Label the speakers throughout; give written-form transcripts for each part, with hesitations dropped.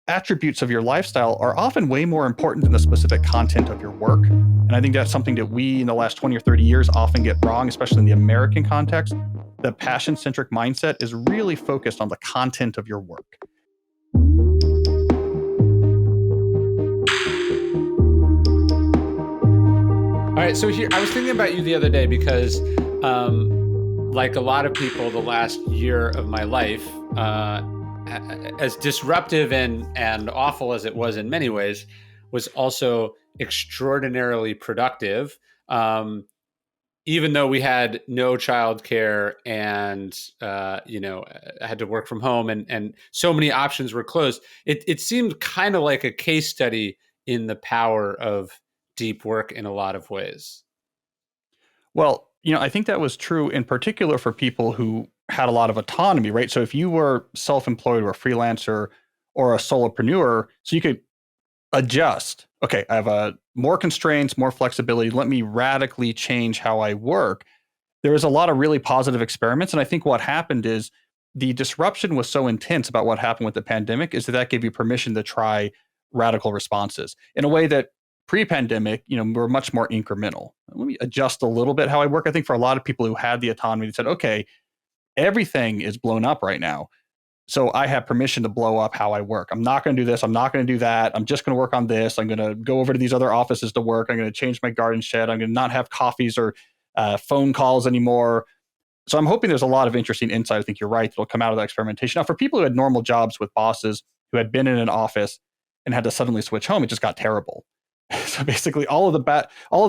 Speaker 1: attributes of your lifestyle are often way more important than the specific content of your work. And I think that's something that we in the last 20 or 30 years often get wrong, especially in the American context. The passion-centric mindset is really focused on the content of your work.
Speaker 2: All right, so here I was thinking about you the other day because, like a lot of people, the last year of my life, as disruptive and awful as it was in many ways, was also extraordinarily productive. Even though we had no childcare and I had to work from home and so many options were closed, it seemed kind of like a case study in the power of deep work in a lot of ways.
Speaker 1: Well, I think that was true in particular for people who had a lot of autonomy, right? So if you were self-employed or a freelancer or a solopreneur, so you could adjust. Okay, I have more constraints, more flexibility. Let me radically change how I work. There was a lot of really positive experiments. And I think what happened is the disruption was so intense about what happened with the pandemic is that gave you permission to try radical responses in a way that pre-pandemic, we're much more incremental. Let me adjust a little bit how I work. I think for a lot of people who had the autonomy, they said, okay, everything is blown up right now. So I have permission to blow up how I work. I'm not going to do this. I'm not going to do that. I'm just going to work on this. I'm going to go over to these other offices to work. I'm going to change my garden shed. I'm going to not have coffees or phone calls anymore. So I'm hoping there's a lot of interesting insight. I think you're right. That'll come out of that experimentation. Now, for people who had normal jobs with bosses who had been in an office and had to suddenly switch home, it just got terrible. So basically, all of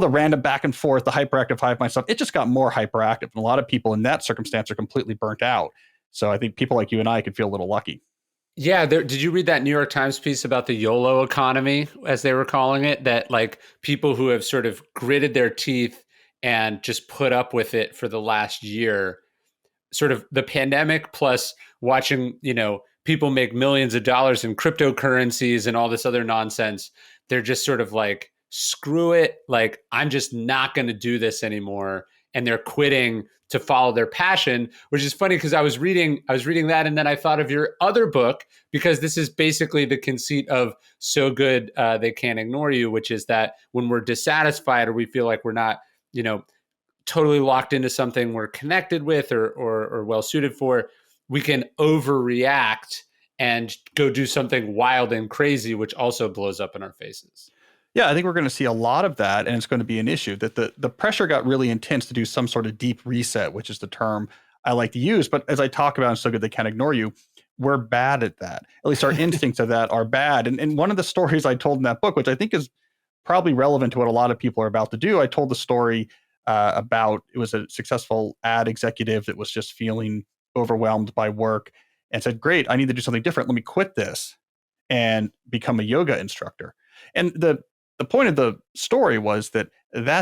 Speaker 1: the random back and forth, the hyperactive hive mind stuff, it just got more hyperactive. And a lot of people in that circumstance are completely burnt out. So I think people like you and I could feel a little lucky.
Speaker 2: Yeah, did you read that New York Times piece about the YOLO economy, as they were calling it? That like people who have sort of gritted their teeth and just put up with it for the last year, sort of the pandemic plus watching, people make millions of dollars in cryptocurrencies and all this other nonsense. They're just sort of like, screw it. Like, I'm just not going to do this anymore. And they're quitting to follow their passion, which is funny because I was reading that. And then I thought of your other book, because this is basically the conceit of So Good They Can't Ignore You, which is that when we're dissatisfied or we feel like we're not, totally locked into something we're connected with or well suited for, we can overreact and go do something wild and crazy, which also blows up in our faces.
Speaker 1: Yeah, I think we're going to see a lot of that, and it's going to be an issue that the pressure got really intense to do some sort of deep reset, which is the term I like to use. But as I talk about, and So Good They Can't Ignore You, we're bad at that. At least our instincts of that are bad. And one of the stories I told in that book, which I think is probably relevant to what a lot of people are about to do, I told the story about it was a successful ad executive that was just feeling overwhelmed by work and said, "Great, I need to do something different. Let me quit this and become a yoga instructor." And the point of the story was that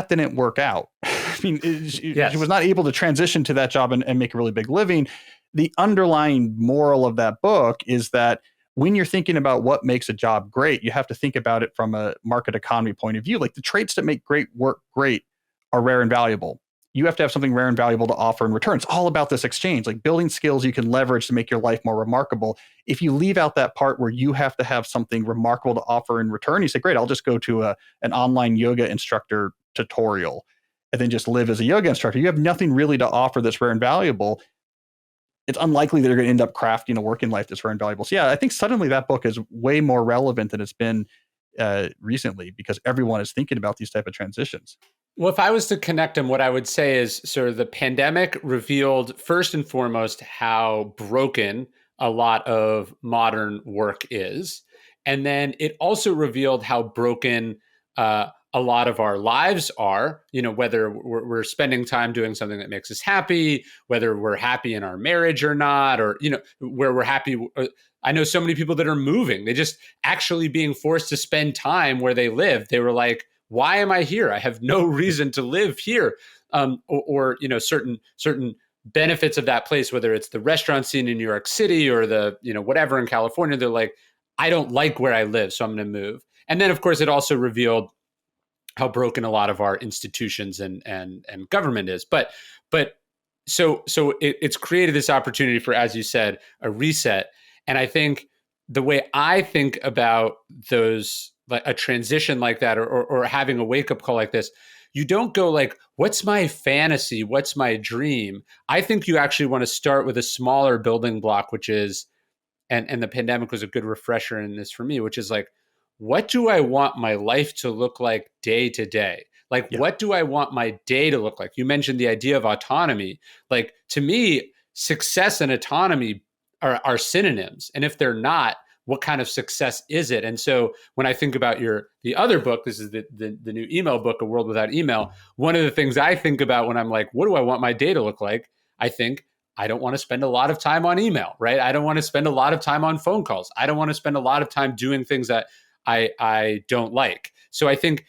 Speaker 1: didn't work out. I mean,
Speaker 2: Yes.
Speaker 1: she was not able to transition to that job and make a really big living. The underlying moral of that book is that when you're thinking about what makes a job great, you have to think about it from a market economy point of view. Like the traits that make great work great are rare and valuable. You have to have something rare and valuable to offer in return. It's all about this exchange, like building skills you can leverage to make your life more remarkable. If you leave out that part where you have to have something remarkable to offer in return, you say, great, I'll just go to an online yoga instructor tutorial and then just live as a yoga instructor. You have nothing really to offer that's rare and valuable. It's unlikely that you're going to end up crafting a working life that's rare and valuable. So yeah, I think suddenly that book is way more relevant than it's been recently because everyone is thinking about these type of transitions.
Speaker 2: Well, if I was to connect them, what I would say is sort of the pandemic revealed first and foremost how broken a lot of modern work is. And then it also revealed how broken a lot of our lives are, whether we're spending time doing something that makes us happy, whether we're happy in our marriage or not, or, where we're happy. I know so many people that are moving, they just actually being forced to spend time where they live. They were like, why am I here? I have no reason to live here. Or certain benefits of that place, whether it's the restaurant scene in New York City or the, whatever in California, they're like, I don't like where I live, so I'm going to move. And then, of course, it also revealed how broken a lot of our institutions and government is. But so it's created this opportunity for, as you said, a reset. And I think the way I think about those, like a transition like that, or having a wake up call like this, you don't go like, what's my fantasy? What's my dream? I think you actually want to start with a smaller building block, which is, and the pandemic was a good refresher in this for me, which is like, what do I want my life to look like day to day? Like,
Speaker 1: Yeah.
Speaker 2: what do I want my day to look like? You mentioned the idea of autonomy. Like, to me, success and autonomy are synonyms. And if they're not, what kind of success is it? And so when I think about the other book, this is the new email book, A World Without Email. One of the things I think about when I'm like, what do I want my day to look like? I think I don't want to spend a lot of time on email, right? I don't want to spend a lot of time on phone calls. I don't want to spend a lot of time doing things that I don't like. So I think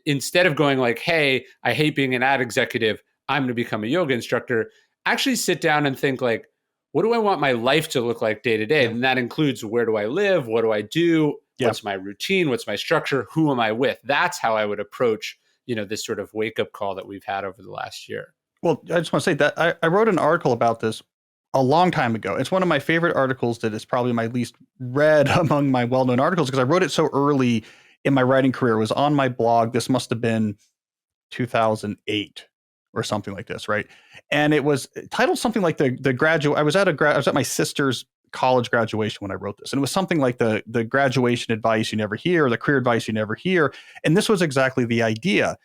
Speaker 2: instead of going like, hey, I hate being an ad executive, I'm going to become a yoga instructor, actually sit down and think like, what do I want my life to look like day to day?
Speaker 1: Yeah.
Speaker 2: And that includes, where do I live? What do I do?
Speaker 1: Yeah.
Speaker 2: What's my routine? What's my structure? Who am I with? That's how I would approach, this sort of wake up call that we've had over the last year.
Speaker 1: Well, I just want to say that I wrote an article about this a long time ago. It's one of my favorite articles that is probably my least read among my well-known articles because I wrote it so early in my writing career. It was on my blog. This must have been 2008 or something like this, right? And it was titled something like the graduate. I was at my sister's college graduation when I wrote this, and it was something like the graduation advice you never hear, or the career advice you never hear. And this was exactly the idea: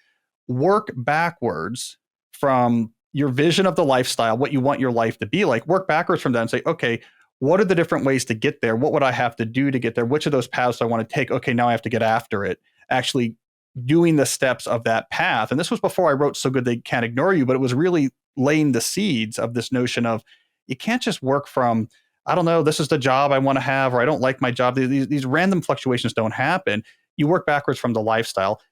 Speaker 1: work backwards from your vision of the lifestyle, what you want your life to be like. Work backwards from that and say, okay, what are the different ways to get there? What would I have to do to get there? Which of those paths do I want to take? Okay, now I have to get after it. Actually doing the steps of that path. And this was before I wrote So Good They Can't Ignore You, but it was really laying the seeds of this notion of you can't just work from, I don't know, this is the job I want to have, or I don't like my job. These random fluctuations don't happen. You work backwards from the lifestyle.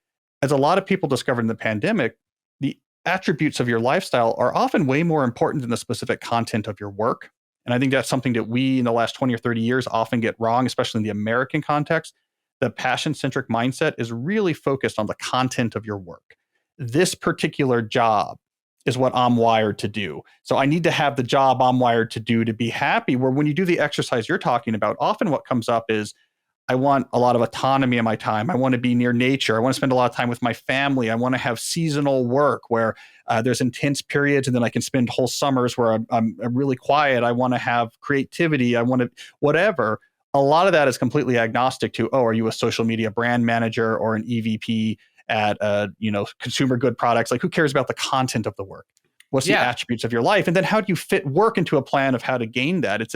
Speaker 1: As a lot of people discovered in the pandemic, the attributes of your lifestyle are often way more important than the specific content of your work. And I think that's something that we in the last 20 or 30 years often get wrong, especially in the American context. The passion-centric mindset is really focused on the content of your work. This particular job is what I'm wired to do. So I need to have the job I'm wired to do to be happy. Where when you do the exercise you're talking about, often what comes up is, I want a lot of autonomy in my time. I want to be near nature. I want to spend a lot of time with my family. I want to have seasonal work where there's intense periods, and then I can spend whole summers where I'm really quiet. I want to have creativity. I want to whatever. A lot of that is completely agnostic to, oh, are you a social media brand manager or an EVP at consumer good products? Like, who cares about the content of the work? What's the attributes of your life? And then how do you fit work into a plan of how to gain that? I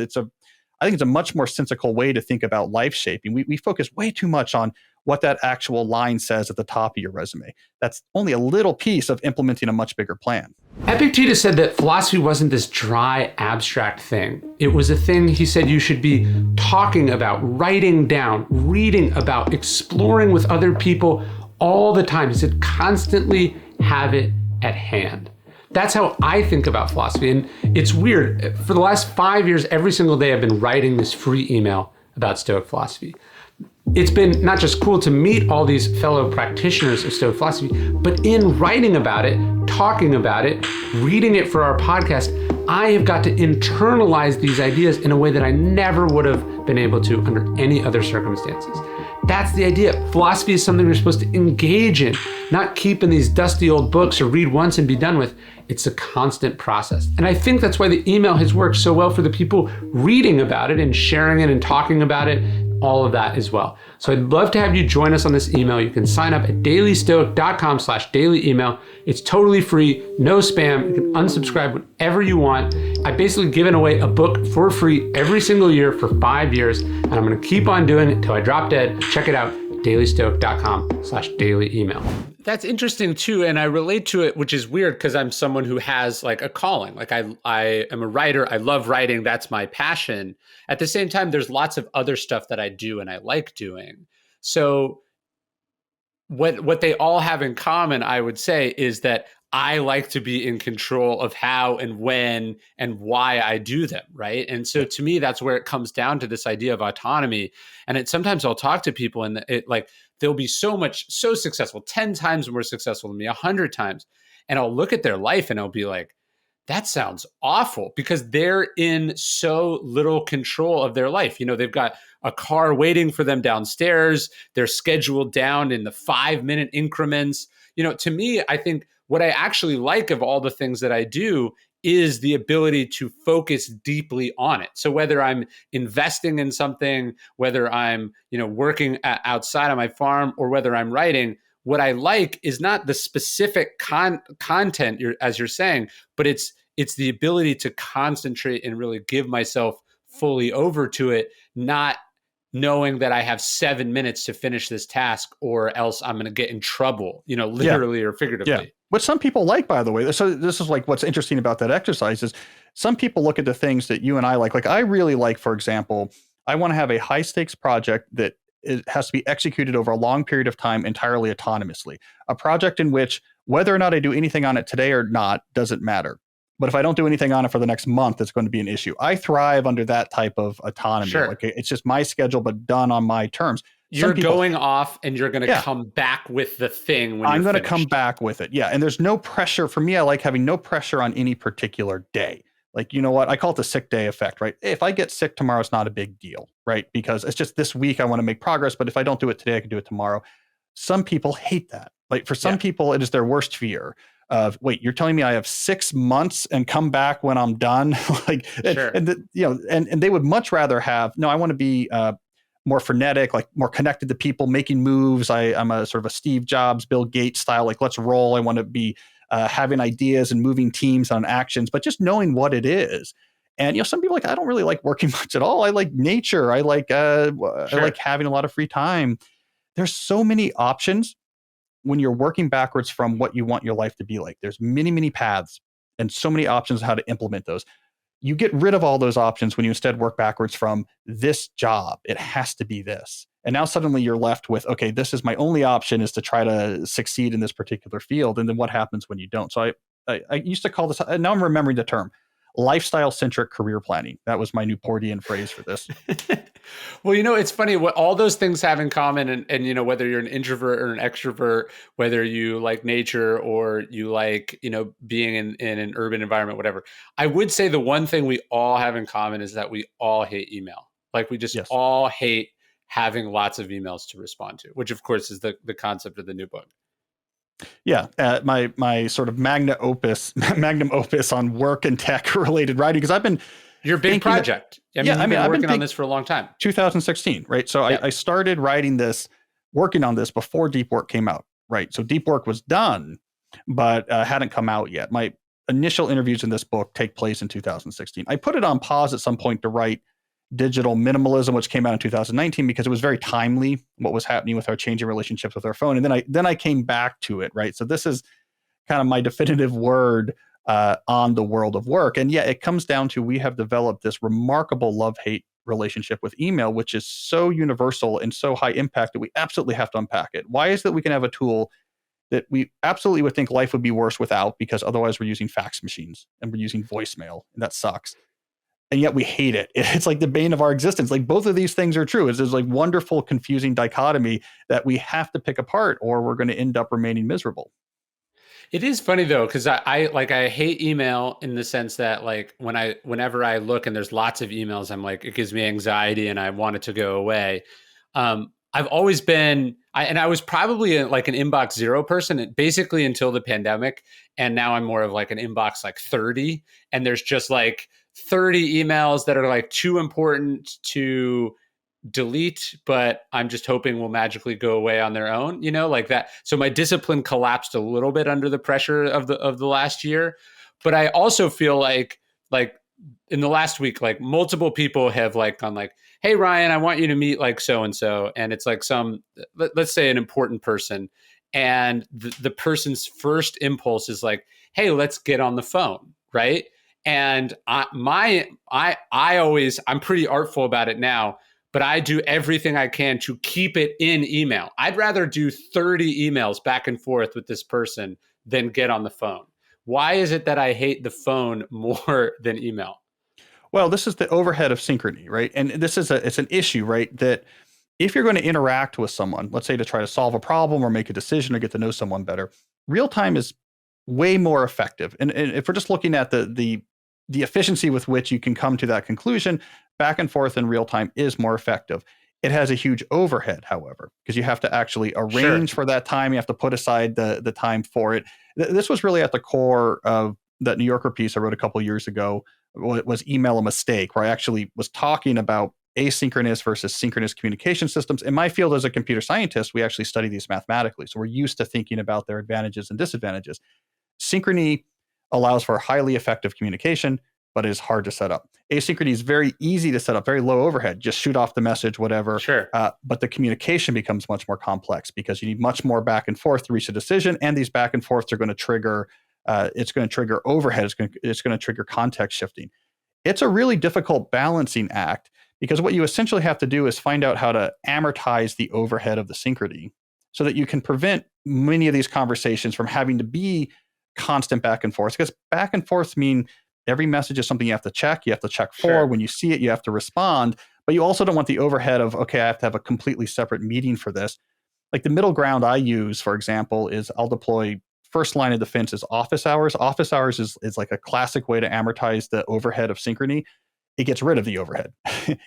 Speaker 1: think it's a much more sensical way to think about life shaping. We focus way too much on what that actual line says at the top of your resume. That's only a little piece of implementing a much bigger plan.
Speaker 2: Epictetus said that philosophy wasn't this dry, abstract thing. It was a thing, he said, you should be talking about, writing down, reading about, exploring with other people all the time. He said, constantly have it at hand. That's how I think about philosophy. And it's weird. For the last 5 years, every single day, I've been writing this free email about Stoic philosophy. It's been not just cool to meet all these fellow practitioners of Stoic philosophy, but in writing about it, talking about it, reading it for our podcast, I have got to internalize these ideas in a way that I never would have been able to under any other circumstances. That's the idea. Philosophy is something we're supposed to engage in, not keep in these dusty old books or read once and be done with. It's a constant process. And I think that's why the email has worked so well for the people reading about it and sharing it and talking about it, all of that as well. So I'd love to have you join us on this email. You can sign up at dailystoic.com/daily email. It's totally free, no spam. You can unsubscribe whenever you want. I've basically given away a book for free every single year for 5 years, and I'm going to keep on doing it until I drop dead. Check it out, dailystoic.com/daily email. That's interesting too, and I relate to it, which is weird because I'm someone who has like a calling. Like I am a writer. I love writing. That's my passion. At the same time, there's lots of other stuff that I do and I like doing. So what they all have in common, I would say, is that I like to be in control of how and when and why I do them, right? And so to me, that's where it comes down to this idea of autonomy. And sometimes I'll talk to people and they'll be so successful, 10 times more successful than me, 100 times. And I'll look at their life and I'll be like, That sounds awful because they're in so little control of their life. They've got a car waiting for them downstairs. They're scheduled down in the 5-minute increments. To me, I think what I actually like of all the things that I do is the ability to focus deeply on it. So whether I'm investing in something, whether I'm, working outside of my farm, or whether I'm writing, what I like is not the specific content, as you're saying, but it's the ability to concentrate and really give myself fully over to it, not knowing that I have 7 minutes to finish this task or else I'm going to get in trouble, literally or figuratively.
Speaker 1: Yeah. What some people like, by the way, so this is like what's interesting about that exercise is some people look at the things that you and I like. Like I really like, for example, I want to have a high stakes project that it has to be executed over a long period of time entirely autonomously. A project in which whether or not I do anything on it today or not doesn't matter. But if I don't do anything on it for the next month, it's going to be an issue. I thrive under that type of autonomy.
Speaker 2: Sure.
Speaker 1: Like it's just my schedule, but done on my terms.
Speaker 2: You're going off and you're going to come back with the thing when
Speaker 1: I'm
Speaker 2: going
Speaker 1: to come back with it. Yeah. And there's no pressure for me. I like having no pressure on any particular day. Like, you know what? I call it the sick day effect, right? If I get sick tomorrow, it's not a big deal, right? Because it's just this week I want to make progress. But if I don't do it today, I can do it tomorrow. Some people hate that. Like for some people, it is their worst fear of, wait, you're telling me I have 6 months and come back when I'm done? Like,
Speaker 2: sure.
Speaker 1: and they would much rather have, no, I want to be, more frenetic, like more connected to people, making moves. I'm a sort of a Steve Jobs, Bill Gates style, like let's roll. I want to be having ideas and moving teams on actions, but just knowing what it is. And, some people I don't really like working much at all. I like nature. I like having a lot of free time. There's so many options when you're working backwards from what you want your life to be like. There's many, many paths and so many options how to implement those. You get rid of all those options when you instead work backwards from this job. It has to be this. And now suddenly you're left with, okay, this is my only option is to try to succeed in this particular field. And then what happens when you don't? So I used to call this, now I'm remembering the term, lifestyle-centric career planning. That was my Newportian phrase for this.
Speaker 2: Well, it's funny what all those things have in common. And whether you're an introvert or an extrovert, whether you like nature or you like, being in an urban environment, whatever. I would say the one thing we all have in common is that we all hate email. Like we just all hate having lots of emails to respond to, which of course is the concept of the new book.
Speaker 1: Yeah, my sort of magnum opus on work and tech related writing, because I've been
Speaker 2: your big project. I've been working on this for a long time.
Speaker 1: 2016, right? So I started working on this before Deep Work came out, right? So Deep Work was done, but hadn't come out yet. My initial interviews in this book take place in 2016. I put it on pause at some point to write Digital Minimalism, which came out in 2019, because it was very timely what was happening with our changing relationships with our phone. And then I came back to it, right? So this is kind of my definitive word on the world of work. And it comes down to, we have developed this remarkable love-hate relationship with email, which is so universal and so high impact that we absolutely have to unpack it. Why is it that we can have a tool that we absolutely would think life would be worse without, because otherwise we're using fax machines and we're using voicemail, and that sucks. And yet we hate it. It's like the bane of our existence. Like both of these things are true. It's this like wonderful, confusing dichotomy that we have to pick apart, or we're going to end up remaining miserable.
Speaker 2: It is funny though, because I hate email in the sense that like whenever I look and there's lots of emails, I'm like, it gives me anxiety and I want it to go away. I've always been, I was probably like an inbox 0 person, basically until the pandemic. And now I'm more of like an inbox like 30. And there's just like 30 emails that are like too important to delete, but I'm just hoping will magically go away on their own, like that. So my discipline collapsed a little bit under the pressure of the last year. But I also feel like in the last week, like multiple people have like gone like, hey, Ryan, I want you to meet like so-and-so. And it's like let's say an important person. And the person's first impulse is like, hey, let's get on the phone. Right. And I'm pretty artful about it now, but I do everything I can to keep it in email. I'd rather do 30 emails back and forth with this person than get on the phone. Why is it that I hate the phone more than email?
Speaker 1: Well, this is the overhead of synchrony, right? And it's an issue, right? That if you're going to interact with someone, let's say to try to solve a problem or make a decision or get to know someone better, real time is way more effective. And if we're just looking at the efficiency with which you can come to that conclusion, back and forth in real time is more effective. It has a huge overhead, however, because you have to actually
Speaker 2: Sure.
Speaker 1: arrange for that time. You have to put aside the time for it. This was really at the core of that New Yorker piece I wrote a couple of years ago. Was email a mistake? Where I actually was talking about asynchronous versus synchronous communication systems. In my field as a computer scientist, we actually study these mathematically. So we're used to thinking about their advantages and disadvantages. Synchrony allows for highly effective communication, but is hard to set up. Asynchrony is very easy to set up, very low overhead. Just shoot off the message, whatever.
Speaker 2: Sure.
Speaker 1: But the communication becomes much more complex because you need much more back and forth to reach a decision. And these back and forths are going to trigger, it's going to trigger overhead. It's going to trigger context shifting. It's a really difficult balancing act because what you essentially have to do is find out how to amortize the overhead of the synchrony so that you can prevent many of these conversations from having to be constant back and forth, because back and forth mean every message is something you have to check. You have to check for.
Speaker 2: Sure.
Speaker 1: When you see it, you have to respond. But you also don't want the overhead of, okay, I have to have a completely separate meeting for this. Like the middle ground I use, for example, is I'll deploy first line of defense is office hours. Office hours is like a classic way to amortize the overhead of synchrony. It gets rid of the overhead.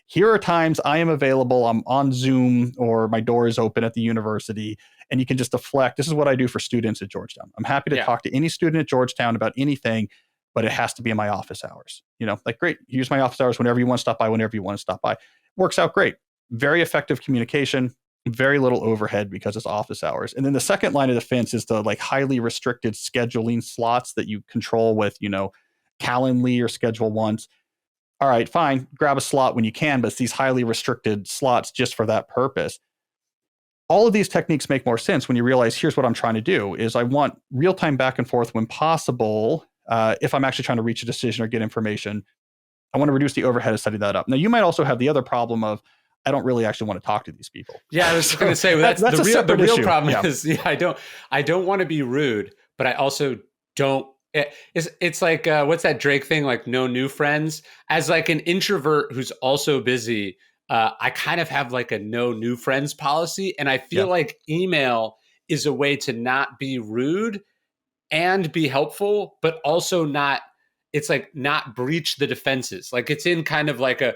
Speaker 1: Here are times I am available. I'm on Zoom or my door is open at the university, and you can just deflect. This is what I do for students at Georgetown. I'm happy to talk to any student at Georgetown about anything, but it has to be in my office hours. Like, great, use my office hours whenever you want to stop by, whenever you want to stop by. Works out great. Very effective communication, very little overhead because it's office hours. And then the second line of defense is the like highly restricted scheduling slots that you control with, Calendly or Schedule Once. All right, fine, grab a slot when you can, but it's these highly restricted slots just for that purpose. All of these techniques make more sense when you realize here's what I'm trying to do is I want real-time back and forth when possible. If I'm actually trying to reach a decision or get information, I want to reduce the overhead of setting that up. Now, you might also have the other problem of I don't really actually want to talk to these people.
Speaker 2: Yeah, I was going to say that's the real problem is I don't want to be rude, but I also don't. It's like what's that Drake thing? Like no new friends. As like an introvert who's also busy, I kind of have like a no new friends policy, and I feel like email is a way to not be rude and be helpful, but also not. It's like not breach the defenses. Like it's in kind of like a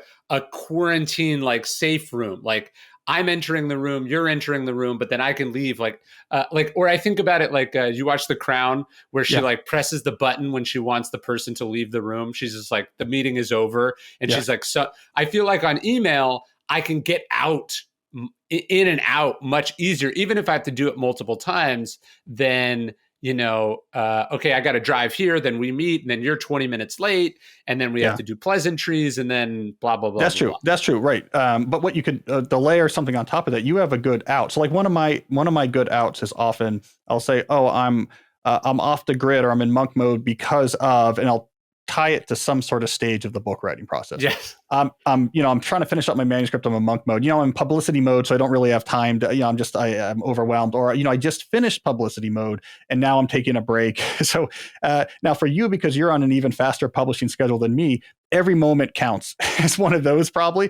Speaker 2: quarantine, like safe room. Like I'm entering the room, you're entering the room, but then I can leave. Or I think about it like you watch The Crown, where she like presses the button when she wants the person to leave the room. She's just like, the meeting is over, and she's like, so I feel like on email I can get out in and out much easier, even if I have to do it multiple times. Then okay, I got to drive here, then we meet, and then you're 20 minutes late, and then we have to do pleasantries, and then blah, blah, blah.
Speaker 1: That's true. That's true. Right. But what you could delay or something on top of that, you have a good out. So like one of my good outs is often I'll say, oh, I'm off the grid or I'm in monk mode because of, and I'll tie it to some sort of stage of the book writing process.
Speaker 2: Yes.
Speaker 1: I'm trying to finish up my manuscript. I'm in monk mode. I'm in publicity mode, so I don't really have time to, I'm overwhelmed. Or, I just finished publicity mode and now I'm taking a break. So now for you, because you're on an even faster publishing schedule than me, every moment counts. It's one of those probably.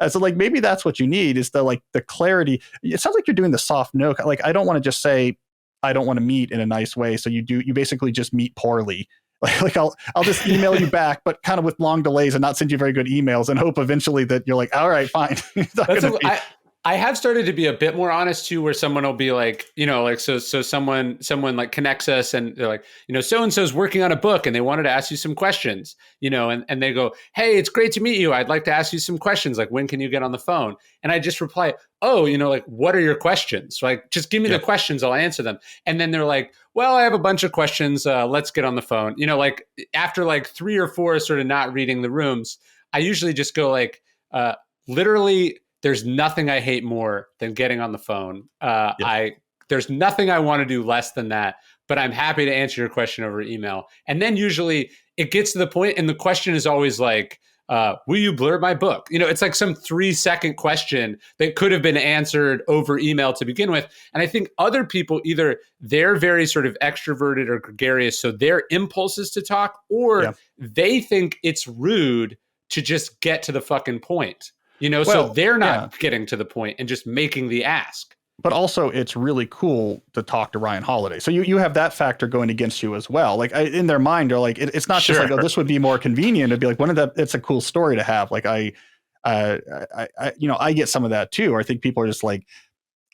Speaker 1: So like maybe that's what you need is the clarity. It sounds like you're doing the soft no. Like I don't want to just say I don't want to meet in a nice way. So you basically just meet poorly. Like I'll just email you back, but kind of with long delays and not send you very good emails and hope eventually that you're like, all right, fine.
Speaker 2: I have started to be a bit more honest too, where someone will be like, so someone like connects us and they're like, so-and-so's working on a book and they wanted to ask you some questions, and they go, hey, it's great to meet you. I'd like to ask you some questions. Like, when can you get on the phone? And I just reply, oh, like, what are your questions? Like, just give me the questions. I'll answer them. And then they're like, well, I have a bunch of questions. Let's get on the phone. Like after like 3 or 4 sort of not reading the rooms, I usually just go like, literally, there's nothing I hate more than getting on the phone. There's nothing I want to do less than that, but I'm happy to answer your question over email. And then usually it gets to the point and the question is always like, will you blur my book? It's like some 3-second question that could have been answered over email to begin with. And I think other people, either they're very sort of extroverted or gregarious, so their impulse is to talk, or they think it's rude to just get to the fucking point. So they're not getting to the point and just making the ask.
Speaker 1: but also it's really cool to talk to Ryan Holiday. So you have that factor going against you as well. Like in their mind, they're like, it's not just like, oh,
Speaker 2: Sure.
Speaker 1: this would be more convenient. It'd be like, one of that, it's a cool story to have. Like I get some of that too. Or I think people are just like,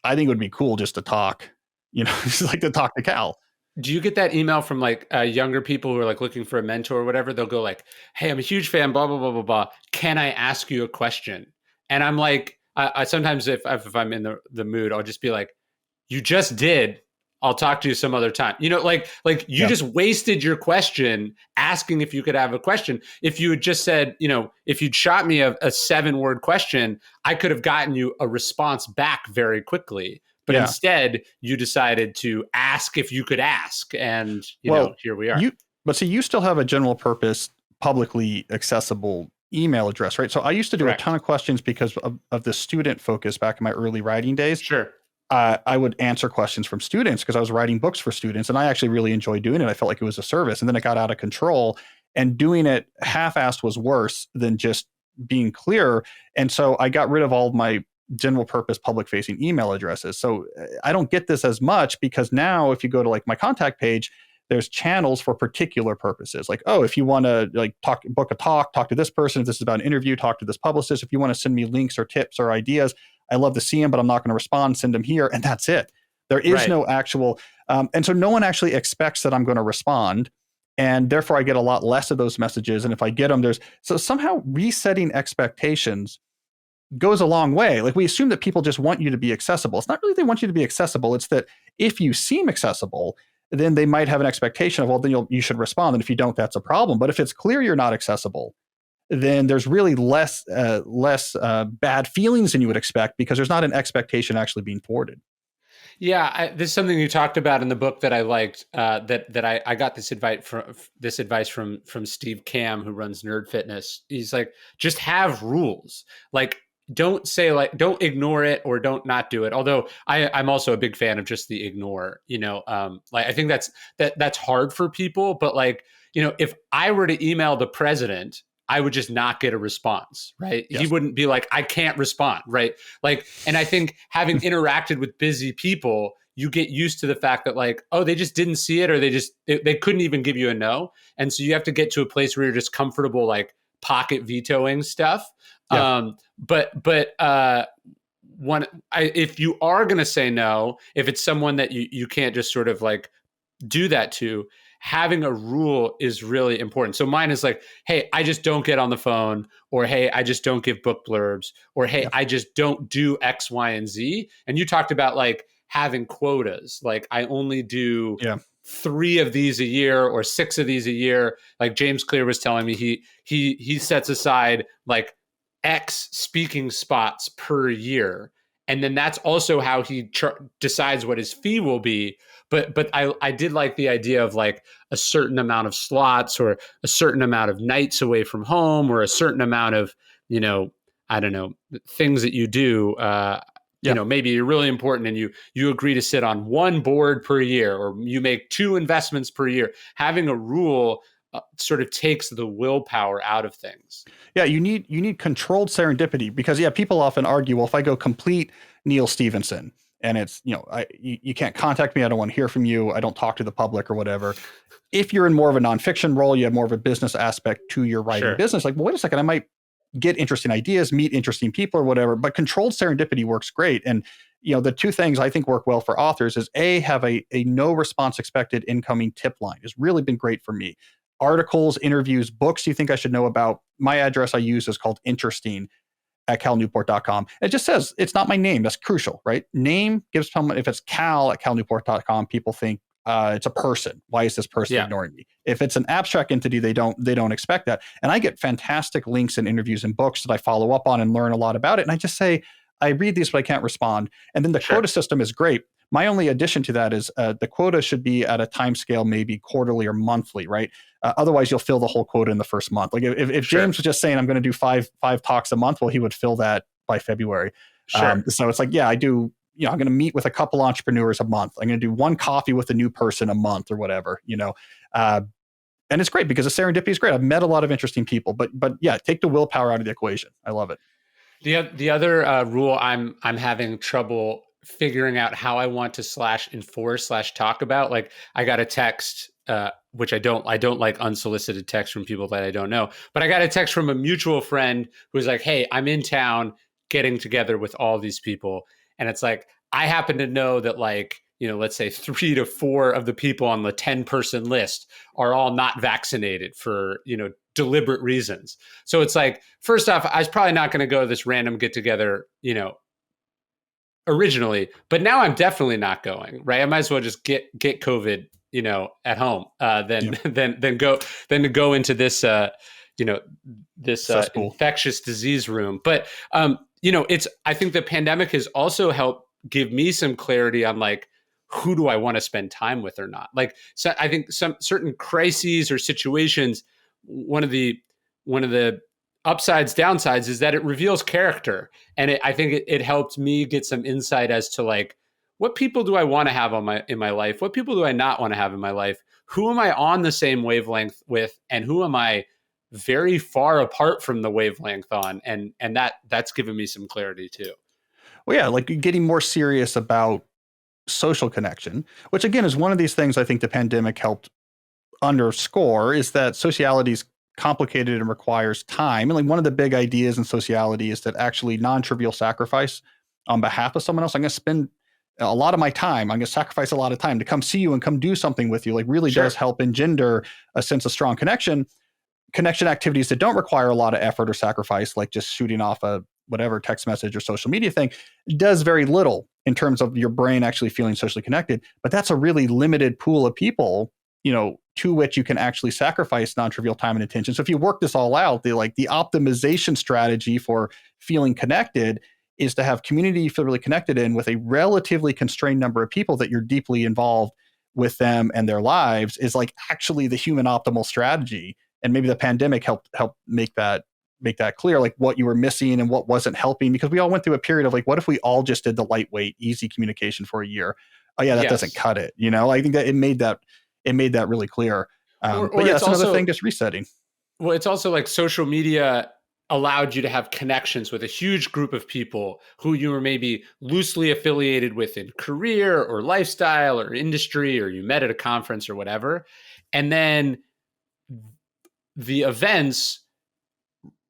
Speaker 1: I think it would be cool just to talk, just like to talk to Cal.
Speaker 2: Do you get that email from like younger people who are like looking for a mentor or whatever? They'll go like, "Hey, I'm a huge fan. Blah blah blah blah blah. Can I ask you a question?" And I'm like, I sometimes if I'm in the mood, I'll just be like, "You just did. I'll talk to you some other time." Like you
Speaker 1: Yeah.
Speaker 2: just wasted your question asking if you could have a question. If you had just said, if you'd shot me a 7-word question, I could have gotten you a response back very quickly. But
Speaker 1: Yeah.
Speaker 2: instead, you decided to ask if you could ask, and
Speaker 1: Well,
Speaker 2: here we are.
Speaker 1: but see, you still have a general purpose, publicly accessible email address, right? So I used to do a ton
Speaker 2: Correct.
Speaker 1: of questions because of the student focus back in my early writing days.
Speaker 2: Sure.
Speaker 1: I would answer questions from students because I was writing books for students, and I actually really enjoyed doing it. I felt like it was a service, and then it got out of control, and doing it half-assed was worse than just being clear. And so I got rid of all of my general purpose public facing email addresses. So I don't get this as much because now if you go to like my contact page, there's channels for particular purposes. Like, oh, if you want to like book a talk to this person. If this is about an interview, talk to this publicist. If you want to send me links or tips or ideas, I love to see them, but I'm not going to respond. Send them here, and that's it. There is
Speaker 2: Right.
Speaker 1: no actual, and so no one actually expects that I'm going to respond, and therefore I get a lot less of those messages. And if I get them, so somehow resetting expectations goes a long way. Like we assume that people just want you to be accessible. It's not really they want you to be accessible. It's that if you seem accessible, then they might have an expectation of, well, then you should respond. And if you don't, that's a problem. But if it's clear you're not accessible, then there's really less bad feelings than you would expect because there's not an expectation actually being forwarded.
Speaker 2: Yeah, this is something you talked about in the book that I liked. I got this advice from Steve Cam, who runs Nerd Fitness. He's like, just have rules. Like, don't say don't ignore it or don't not do it. Although I'm also a big fan of just the ignore. Like I think that's hard for people. But like if I were to email the president, I would just not get a response, right?
Speaker 1: Yes.
Speaker 2: He wouldn't be like, I can't respond, right? Like, and I think having interacted with busy people, you get used to the fact that like, oh, they just didn't see it, or they couldn't even give you a no. And so you have to get to a place where you're just comfortable, like pocket vetoing stuff.
Speaker 1: Yeah.
Speaker 2: If you are going to say no, if it's someone that you can't just sort of like do that to, having a rule is really important. So mine is like, hey, I just don't get on the phone, or hey, I just don't give book blurbs, or hey,
Speaker 1: Yeah.
Speaker 2: I just don't do X, Y, and Z. And you talked about like having quotas. Like I only do 3 of these a year or 6 of these a year. Like James Clear was telling me he sets aside like X speaking spots per year. And then that's also how he decides what his fee will be. But I did like the idea of like a certain amount of slots, or a certain amount of nights away from home, or a certain amount of, I don't know, things that you do. Maybe you're really important and you agree to sit on 1 board per year, or you make 2 investments per year. Having a rule sort of takes the willpower out of things.
Speaker 1: Yeah, you need controlled serendipity because people often argue, well, if I go complete Neil Stephenson and it's, you can't contact me, I don't want to hear from you, I don't talk to the public or whatever. If you're in more of a nonfiction role, you have more of a business aspect to your writing business. Like, well, wait a second, I might get interesting ideas, meet interesting people or whatever, but controlled serendipity works great. And, the 2 things I think work well for authors is have a no response expected incoming tip line. Has really been great for me. Articles, interviews, books you think I should know about. My address I use is called interesting at calnewport.com. It just says it's not my name. That's crucial, right? Name gives someone, if it's Cal at calnewport.com, people think it's a person. Why is this person ignoring me? If it's an abstract entity, they don't expect that. And I get fantastic links and interviews and books that I follow up on and learn a lot about it. And I just say, I read these, but I can't respond. And then the quota system is great. My only addition to that is the quota should be at a time scale, maybe quarterly or monthly, right? Otherwise, you'll fill the whole quota in the first month. Like if James was just saying, I'm going to do five talks a month, well, he would fill that by February. So it's like, I do, I'm going to meet with a couple entrepreneurs a month. I'm going to do 1 coffee with a new person a month or whatever, and it's great because the serendipity is great. I've met a lot of interesting people, but take the willpower out of the equation. I love it.
Speaker 2: The other rule I'm having trouble figuring out how I want to /enforce/talk about. Like I got a text, which I don't like unsolicited text from people that I don't know, but I got a text from a mutual friend who was like, "Hey, I'm in town getting together with all these people." And it's like, I happen to know that like, let's say 3 to 4 of the people on the 10-person list are all not vaccinated for, deliberate reasons. So it's like, first off, I was probably not going to go to this random get together, originally, but now I'm definitely not going, right? I might as well just get COVID, at home, than
Speaker 1: Yeah.
Speaker 2: than to go into this this
Speaker 1: Cesspool.
Speaker 2: infectious disease room. But I think the pandemic has also helped give me some clarity on like, who do I want to spend time with or not? Like, so I think some certain crises or situations, one of the upsides, downsides is that it reveals character. And I think it helped me get some insight as to like, what people do I want to have in my life? What people do I not want to have in my life? Who am I on the same wavelength with? And who am I very far apart from the wavelength on? And that's given me some clarity too.
Speaker 1: Well, yeah, like getting more serious about social connection, which again is one of these things I think the pandemic helped underscore, is that sociality is complicated and requires time. And like one of the big ideas in sociality is that actually non-trivial sacrifice on behalf of someone else. I'm going to spend a lot of my time. I'm going to sacrifice a lot of time to come see you and come do something with you. Like really
Speaker 2: Sure.
Speaker 1: does help engender a sense of strong connection activities that don't require a lot of effort or sacrifice, like just shooting off a whatever text message or social media thing, does very little in terms of your brain actually feeling socially connected. But that's a really limited pool of people, to which you can actually sacrifice non-trivial time and attention. So if you work this all out, the optimization strategy for feeling connected is to have community you feel really connected in with a relatively constrained number of people that you're deeply involved with them and their lives, is like actually the human optimal strategy. And maybe the pandemic helped make that clear, like what you were missing and what wasn't helping, because we all went through a period of like, what if we all just did the lightweight, easy communication for a year? Oh yeah, that doesn't cut it. I think that it made that really clear. But yeah, that's another thing, just resetting.
Speaker 2: Well, it's also like social media allowed you to have connections with a huge group of people who you were maybe loosely affiliated with in career or lifestyle or industry, or you met at a conference or whatever. And then the events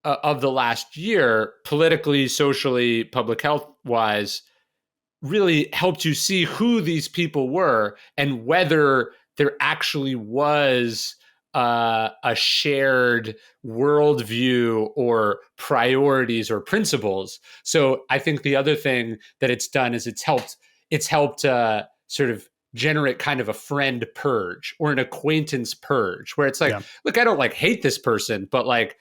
Speaker 2: of the last year, politically, socially, public health wise, really helped you see who these people were and whether there actually was a shared worldview or priorities or principles. So I think the other thing that it's done is it's helped sort of generate kind of a friend purge or an acquaintance purge, where it's like, look, I don't like hate this person, but like,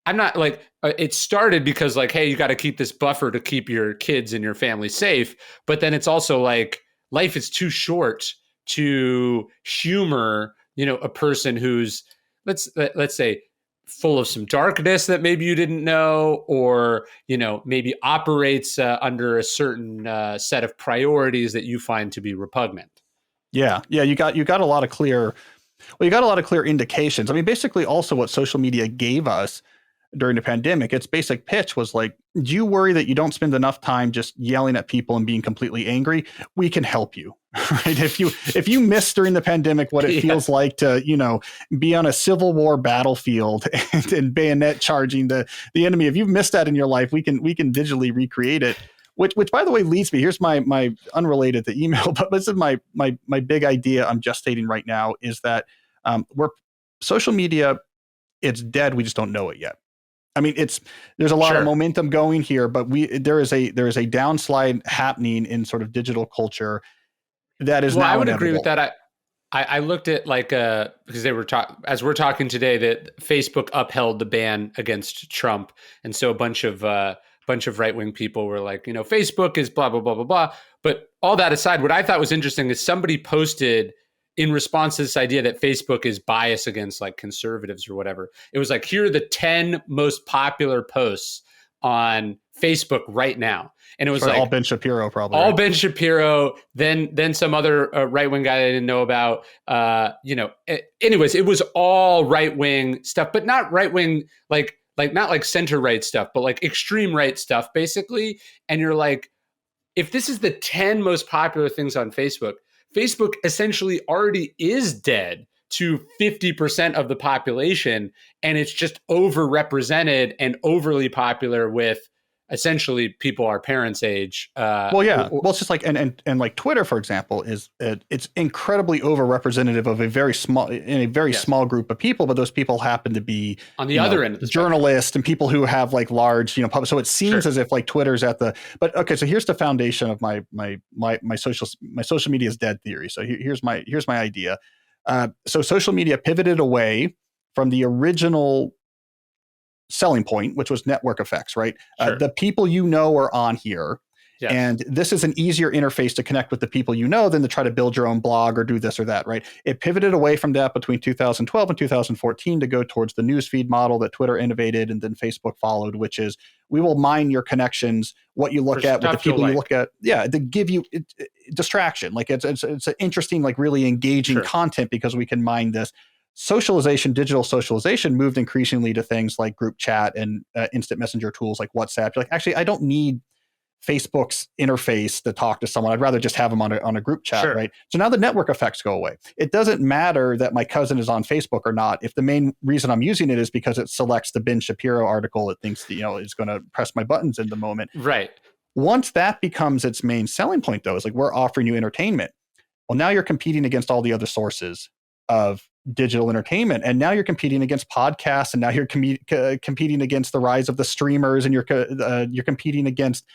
Speaker 2: I'm not like, it started because like, hey, you got to keep this buffer to keep your kids and your family safe. But then it's also like, life is too short to humor, a person who's let's say full of some darkness that maybe you didn't know, or, maybe operates under a certain set of priorities that you find to be repugnant.
Speaker 1: Yeah. You got a lot of clear indications. I mean, basically also what social media gave us during the pandemic, its basic pitch was like, do you worry that you don't spend enough time just yelling at people and being completely angry? We can help you, right? If you miss during the pandemic what it feels like to, be on a Civil War battlefield and bayonet charging the enemy, if you've missed that in your life, we can digitally recreate it. Which by the way leads me, here's my unrelated to email, but this is my big idea I'm gestating right now, is that we're social media, it's dead. We just don't know it yet. I mean, there's a lot of momentum going here, but there is a downslide happening in sort of digital culture that is now
Speaker 2: I would
Speaker 1: inevitable.
Speaker 2: agree with that. I looked at like because they were as we're talking today, that Facebook upheld the ban against Trump, and so a bunch of right wing people were like, Facebook is blah blah blah blah blah. But all that aside, what I thought was interesting is somebody posted in response to this idea that Facebook is biased against like conservatives or whatever. It was like, here are the 10 most popular posts on Facebook right now. And it was like
Speaker 1: all Ben Shapiro, probably.
Speaker 2: All right? Ben Shapiro, then some other right-wing guy I didn't know about. Anyways, it was all right-wing stuff, but not right-wing, like not like center-right stuff, but like extreme right stuff, basically. And you're like, if this is the 10 most popular things on Facebook, Facebook essentially already is dead to 50% of the population, and it's just overrepresented and overly popular with essentially people our parents' age.
Speaker 1: Well, yeah. Well, it's just like and like Twitter, for example, is it's incredibly overrepresentative of a very small group of people, but those people happen to be
Speaker 2: on the other end of the
Speaker 1: journalists and people who have like large, so it seems as if like Twitter's at the. But okay, so here's the foundation of my social media is dead theory. So here's my idea. So social media pivoted away from the original selling point, which was network effects, right?
Speaker 2: Sure.
Speaker 1: The people are on here.
Speaker 2: Yes.
Speaker 1: And this is an easier interface to connect with the people than to try to build your own blog or do this or that, right? It pivoted away from that between 2012 and 2014 to go towards the newsfeed model that Twitter innovated and then Facebook followed, which is we will mine your connections, what you look at, what the people you look at, to give you distraction. Like it's an interesting, like really engaging content because we can mine this. Socialization, digital socialization moved increasingly to things like group chat and instant messenger tools like WhatsApp. You're like, actually, I don't need Facebook's interface to talk to someone. I'd rather just have them on a group chat, right? So now the network effects go away. It doesn't matter that my cousin is on Facebook or not. If the main reason I'm using it is because it selects the Ben Shapiro article, it thinks is going to press my buttons in the moment.
Speaker 2: Right.
Speaker 1: Once that becomes its main selling point, though, is like we're offering you entertainment. Well, now you're competing against all the other sources of digital entertainment, and now you're competing against podcasts, and now you're competing against the rise of the streamers, and you're competing against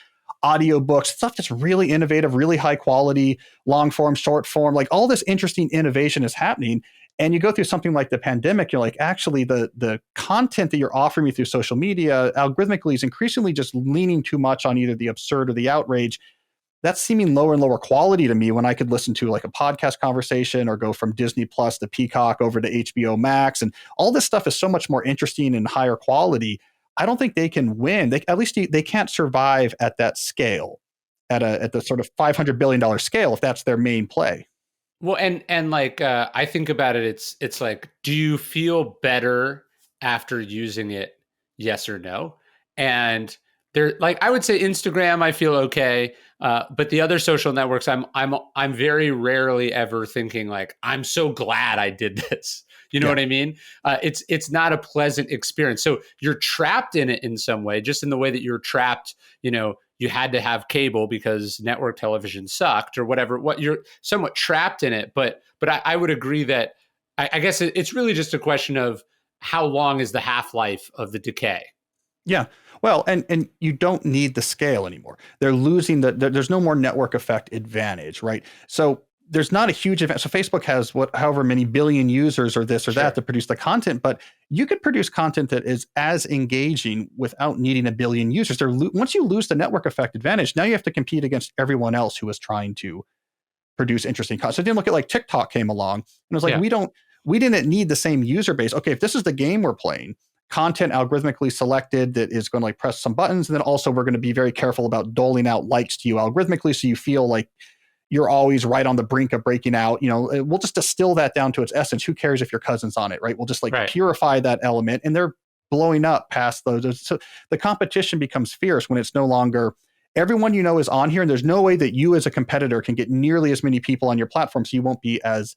Speaker 1: audiobooks, stuff that's really innovative, really high quality, long form, short form, like all this interesting innovation is happening. And you go through something like the pandemic, you're like, actually, the content that you're offering me through social media algorithmically is increasingly just leaning too much on either the absurd or the outrage. That's seeming lower and lower quality to me when I could listen to like a podcast conversation or go from Disney Plus to Peacock over to HBO Max. And all this stuff is so much more interesting and higher quality. I don't think they can win. They can't survive at that scale, at the sort of $500 billion scale, if that's their main play.
Speaker 2: Well, and like I think about it, it's like, do you feel better after using it? Yes or no? And there, like I would say Instagram, I feel okay, but the other social networks, I'm very rarely ever thinking like, I'm so glad I did this. You know what I mean? It's not a pleasant experience. So you're trapped in it in some way, just in the way that you're trapped. You had to have cable because network television sucked or whatever. What you're somewhat trapped in it, but I would agree that I guess it's really just a question of how long is the half-life of the decay.
Speaker 1: Yeah. Well, and you don't need the scale anymore. They're losing there's no more network effect advantage, right? So there's not a huge event. So Facebook has however many billion users or this or that to produce the content, but you could produce content that is as engaging without needing a billion users. Once you lose the network effect advantage, now you have to compete against everyone else who is trying to produce interesting content. So then look at like TikTok came along and it was like, we didn't need the same user base. Okay, if this is the game we're playing, content algorithmically selected that is going to like press some buttons, and then also we're going to be very careful about doling out likes to you algorithmically, so you feel like you're always right on the brink of breaking out. We'll just distill that down to its essence. Who cares if your cousin's on it, right? We'll just purify that element, and they're blowing up past those. So the competition becomes fierce when it's no longer everyone is on here, and there's no way that you as a competitor can get nearly as many people on your platform, so you won't be as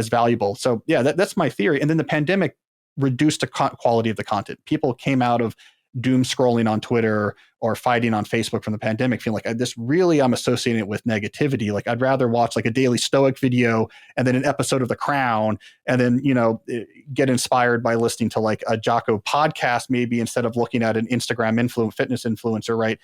Speaker 1: valuable. So yeah, that's my theory. And then the pandemic reduced the quality of the content. People came out of doom scrolling on Twitter or fighting on Facebook from the pandemic feeling like I'm associating it with negativity. Like I'd rather watch like a daily Stoic video and then an episode of The Crown, and then, get inspired by listening to like a Jocko podcast, maybe instead of looking at an Instagram fitness influencer, right?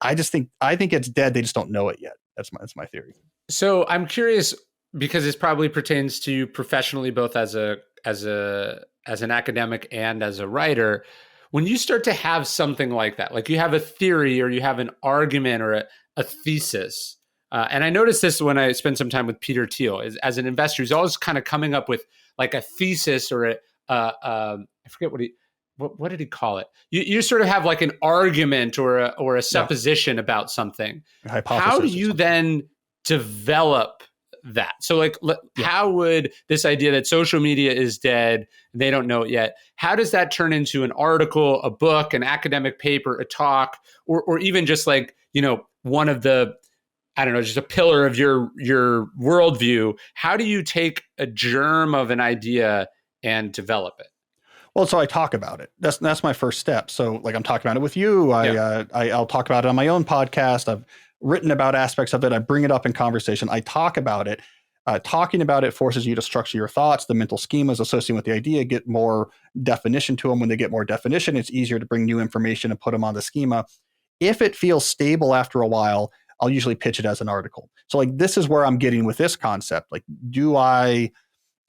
Speaker 1: I think it's dead. They just don't know it yet. That's my theory.
Speaker 2: So I'm curious, because this probably pertains to you professionally, both as an academic and as a writer. When you start to have something like that, like you have a theory or you have an argument or a thesis, and I noticed this when I spent some time with Peter Thiel, as an investor, he's always kind of coming up with like a thesis or I forget what did he call it? You sort of have like an argument or a supposition about something. How do you then develop that? So like, how would this idea that social media is dead, they don't know it yet, how does that turn into an article, a book, an academic paper, a talk, or even just like, one of the I don't know, just a pillar of your worldview, how do you take a germ of an idea and develop it?
Speaker 1: Well, so I talk about it. That's my first step. So like I'm talking about it with you.
Speaker 2: Yeah.
Speaker 1: I'll talk about it on my own podcast. I've written about aspects of it. I bring it up in conversation. I talk about it. Talking about it forces you to structure your thoughts, the mental schemas associated with the idea, get more definition to them. When they get more definition, it's easier to bring new information and put them on the schema. If it feels stable after a while, I'll usually pitch it as an article. So like this is where I'm getting with this concept. Like, do I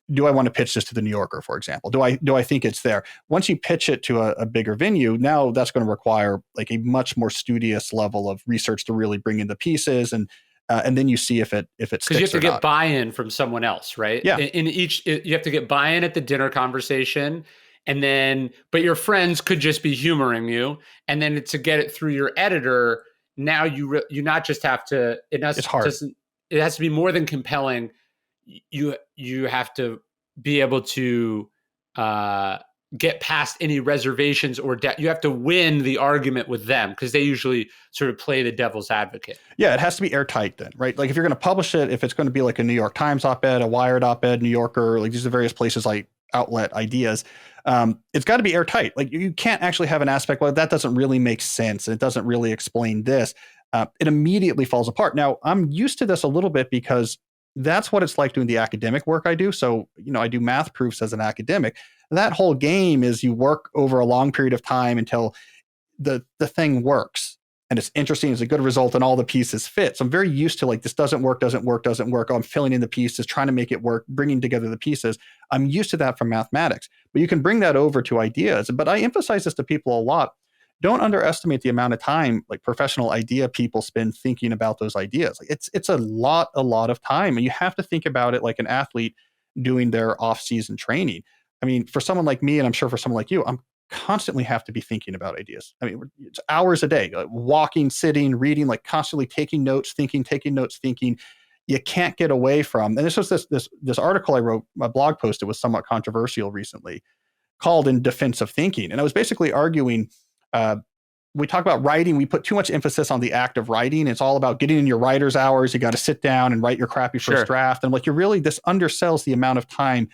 Speaker 1: want to pitch this to the New Yorker, for example? Do I think it's there? Once you pitch it to a bigger venue, now that's going to require like a much more studious level of research to really bring in the pieces, and then you see if it sticks.
Speaker 2: Because you have to get
Speaker 1: not.
Speaker 2: buy-in from someone else, right?
Speaker 1: Yeah.
Speaker 2: You have to get buy-in at the dinner conversation, and then but your friends could just be humoring you, and then to get it through your editor, now you not just have to.
Speaker 1: It's hard.
Speaker 2: It has to be more than compelling. You have to be able to get past any reservations or you have to win the argument with them because they usually sort of play the devil's advocate.
Speaker 1: Yeah, it has to be airtight then, right? Like if you're going to publish it, if it's going to be like a New York Times op-ed, a Wired op-ed, New Yorker, like these are various places like outlet ideas. It's got to be airtight. Like you can't actually have an aspect, well, that doesn't really make sense. It doesn't really explain this. It immediately falls apart. Now, I'm used to this a little bit because that's what it's like doing the academic work I do. So, I do math proofs as an academic. That whole game is you work over a long period of time until the thing works. And it's interesting. It's a good result and all the pieces fit. So I'm very used to like, this doesn't work. Oh, I'm filling in the pieces, trying to make it work, bringing together the pieces. I'm used to that from mathematics, but you can bring that over to ideas. But I emphasize this to people a lot. Don't underestimate the amount of time like professional idea people spend thinking about those ideas. Like it's a lot of time, and you have to think about it like an athlete doing their off-season training. I mean, for someone like me, and I'm sure for someone like you, I'm constantly have to be thinking about ideas. I mean, it's hours a day, like walking, sitting, reading, like constantly taking notes, thinking. You can't get away from. And this was this article I wrote, my blog post. It was somewhat controversial recently, called "In Defense of Thinking," and I was basically arguing. We talk about writing. We put too much emphasis on the act of writing. It's all about getting in your writer's hours. You got to sit down and write your crappy first draft. And like this undersells the amount of time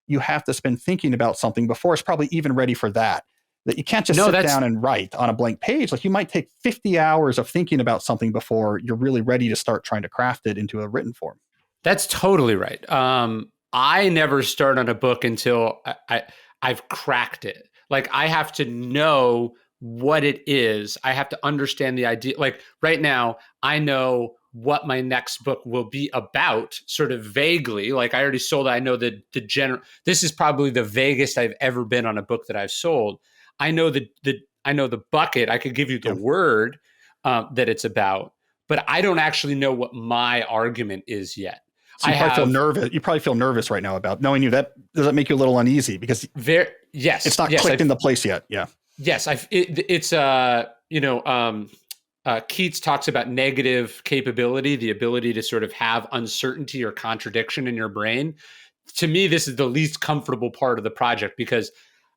Speaker 1: you have to spend thinking about something before it's probably even ready for that. That you can't just sit down and write on a blank page. Like you might take 50 hours of thinking about something before you're really ready to start trying to craft it into a written form.
Speaker 2: That's totally right. I never start on a book until I've cracked it. Like I have to know what it is. I have to understand the idea. Like right now, I know what my next book will be about sort of vaguely. Like I already sold it. I know the general, this is probably the vaguest I've ever been on a book that I've sold. I know I know the bucket. I could give you the word that it's about, but I don't actually know what my argument is yet.
Speaker 1: So you probably feel nervous. You probably feel nervous right now about knowing you. Does that make you a little uneasy because
Speaker 2: yes,
Speaker 1: it's not clicked into place yet. Yeah.
Speaker 2: Yes, Keats talks about negative capability, the ability to sort of have uncertainty or contradiction in your brain. To me, this is the least comfortable part of the project because,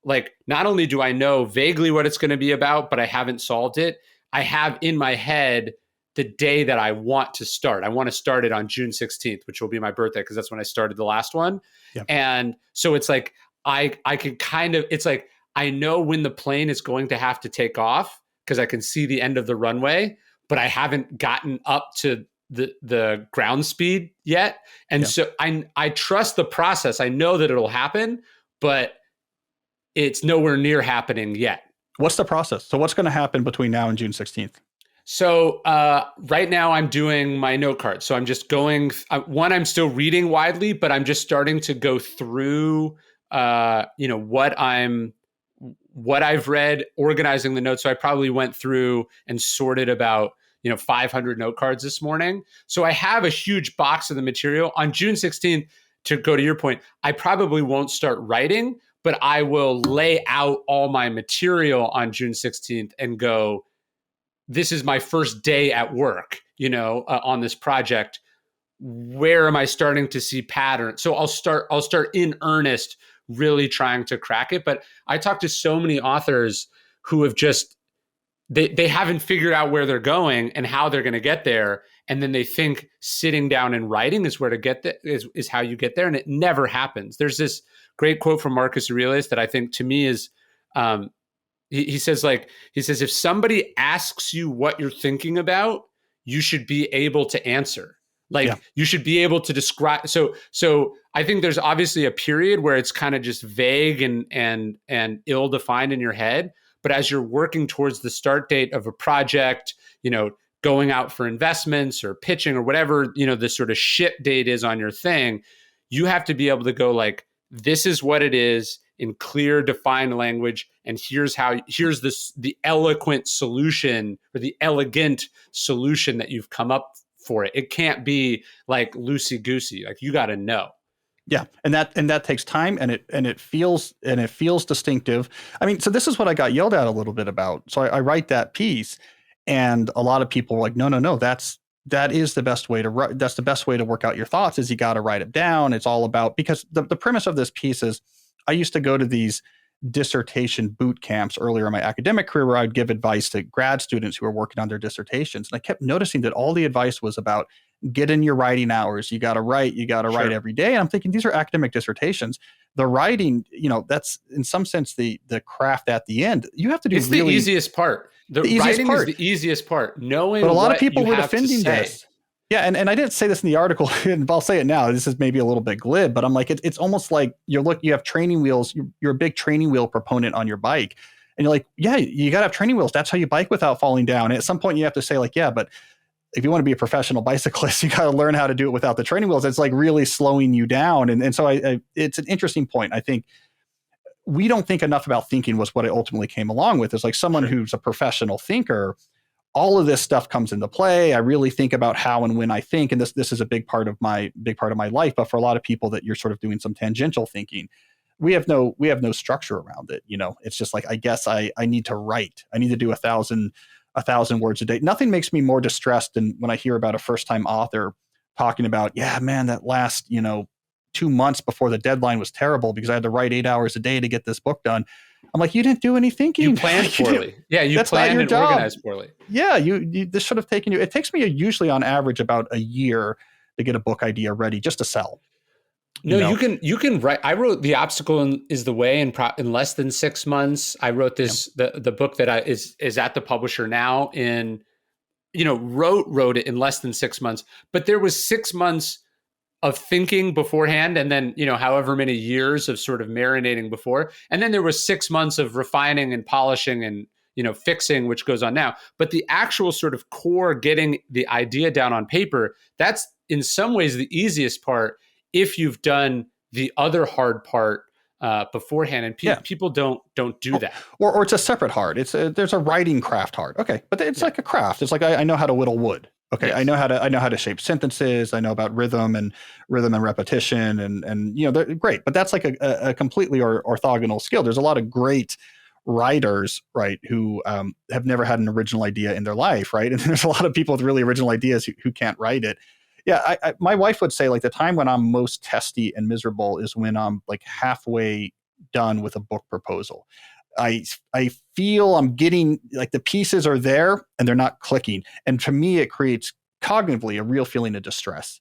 Speaker 2: like, not only do I know vaguely what it's going to be about, but I haven't solved it. I have in my head the day that I want to start. I want to start it on June 16th, which will be my birthday because that's when I started the last one. Yeah. And so it's like I can kind of, it's like I know when the plane is going to have to take off because I can see the end of the runway, but I haven't gotten up to the ground speed yet. And so I trust the process. I know that it'll happen, but it's nowhere near happening yet.
Speaker 1: What's the process? So what's going to happen between now and June 16th?
Speaker 2: So right now I'm doing my note card. So I'm just going, I'm still reading widely, but I'm just starting to go through, what I've read, organizing the notes. So I probably went through and sorted about, 500 note cards this morning. So I have a huge box of the material. On June 16th, to go to your point, I probably won't start writing, but I will lay out all my material on June 16th and go, this is my first day at work, on this project. Where am I starting to see patterns? So I'll start in earnest, really trying to crack it. But I talk to so many authors who have just, they haven't figured out where they're going and how they're going to get there. and then they think sitting down and writing is where to get there, is how you get there, and it never happens. There's this great quote from Marcus Aurelius that I think to me is, he says if somebody asks you what you're thinking about, you should be able to answer. Like you should be able to describe. So I think there's obviously a period where it's kind of just vague and ill-defined in your head. But as you're working towards the start date of a project, going out for investments or pitching or whatever, the sort of ship date is on your thing, you have to be able to go like, this is what it is in clear, defined language. And here's the eloquent solution or the elegant solution that you've come up for it. It can't be like loosey-goosey. Like, you got to know.
Speaker 1: Yeah, and that takes time, and it feels distinctive. I mean, so this is what I got yelled at a little bit about. So I write that piece, and a lot of people were like, no, that is the best way to write. That's the best way to work out your thoughts, is you got to write it down. It's all about, because the premise of this piece is, I used to go to these dissertation boot camps earlier in my academic career where I'd give advice to grad students who were working on their dissertations. And I kept noticing that all the advice was about, get in your writing hours. You got to write every day. And I'm thinking, these are academic dissertations. The writing, that's in some sense the craft at the end. You have to do
Speaker 2: the easiest part. The writing is the easiest part. Knowing, but a lot of people were defending this.
Speaker 1: Yeah, and I didn't say this in the article, and I'll say it now. This is maybe a little bit glib, but I'm like, it's almost like you have training wheels. You're a big training wheel proponent on your bike, and you're like, yeah, you got to have training wheels. That's how you bike without falling down. And at some point, you have to say like, yeah, but if you want to be a professional bicyclist, you got to learn how to do it without the training wheels. It's like really slowing you down. And so it's an interesting point. I think we don't think enough about thinking, was what I ultimately came along with. Is like someone who's a professional thinker, all of this stuff comes into play. I really think about how and when I think, and this is a big part of my life. But for a lot of people that you're sort of doing some tangential thinking, we have no structure around it. It's just like, I guess I need to write. I need to do 1,000 words a day. Nothing makes me more distressed than when I hear about a first-time author talking about, yeah, man, that last 2 months before the deadline was terrible because I had to write 8 hours a day to get this book done. I'm like, you didn't do any thinking.
Speaker 2: You planned poorly. Yeah, you planned and organized poorly.
Speaker 1: Yeah, this should have taken you. It takes me usually on average about a year to get a book idea ready just to sell.
Speaker 2: No, you can write. I wrote The Obstacle is the Way in less than 6 months. I wrote this the book that is at the publisher now in wrote it in less than 6 months. But there was 6 months of thinking beforehand, and then however many years of sort of marinating before, and then there was 6 months of refining and polishing and fixing, which goes on now. But the actual sort of core, getting the idea down on paper, that's in some ways the easiest part if you've done the other hard part beforehand, and people don't do that.
Speaker 1: Or it's a separate hard. There's a writing craft hard. Okay, but it's like a craft. It's like I know how to whittle wood. Okay, yes. I know how to shape sentences. I know about rhythm and repetition, and they're great. But that's like a completely orthogonal skill. There's a lot of great writers, right, who have never had an original idea in their life, right? And there's a lot of people with really original ideas who can't write it. Yeah, my wife would say like the time when I'm most testy and miserable is when I'm like halfway done with a book proposal. I feel I'm getting like the pieces are there and they're not clicking. And to me, it creates cognitively a real feeling of distress.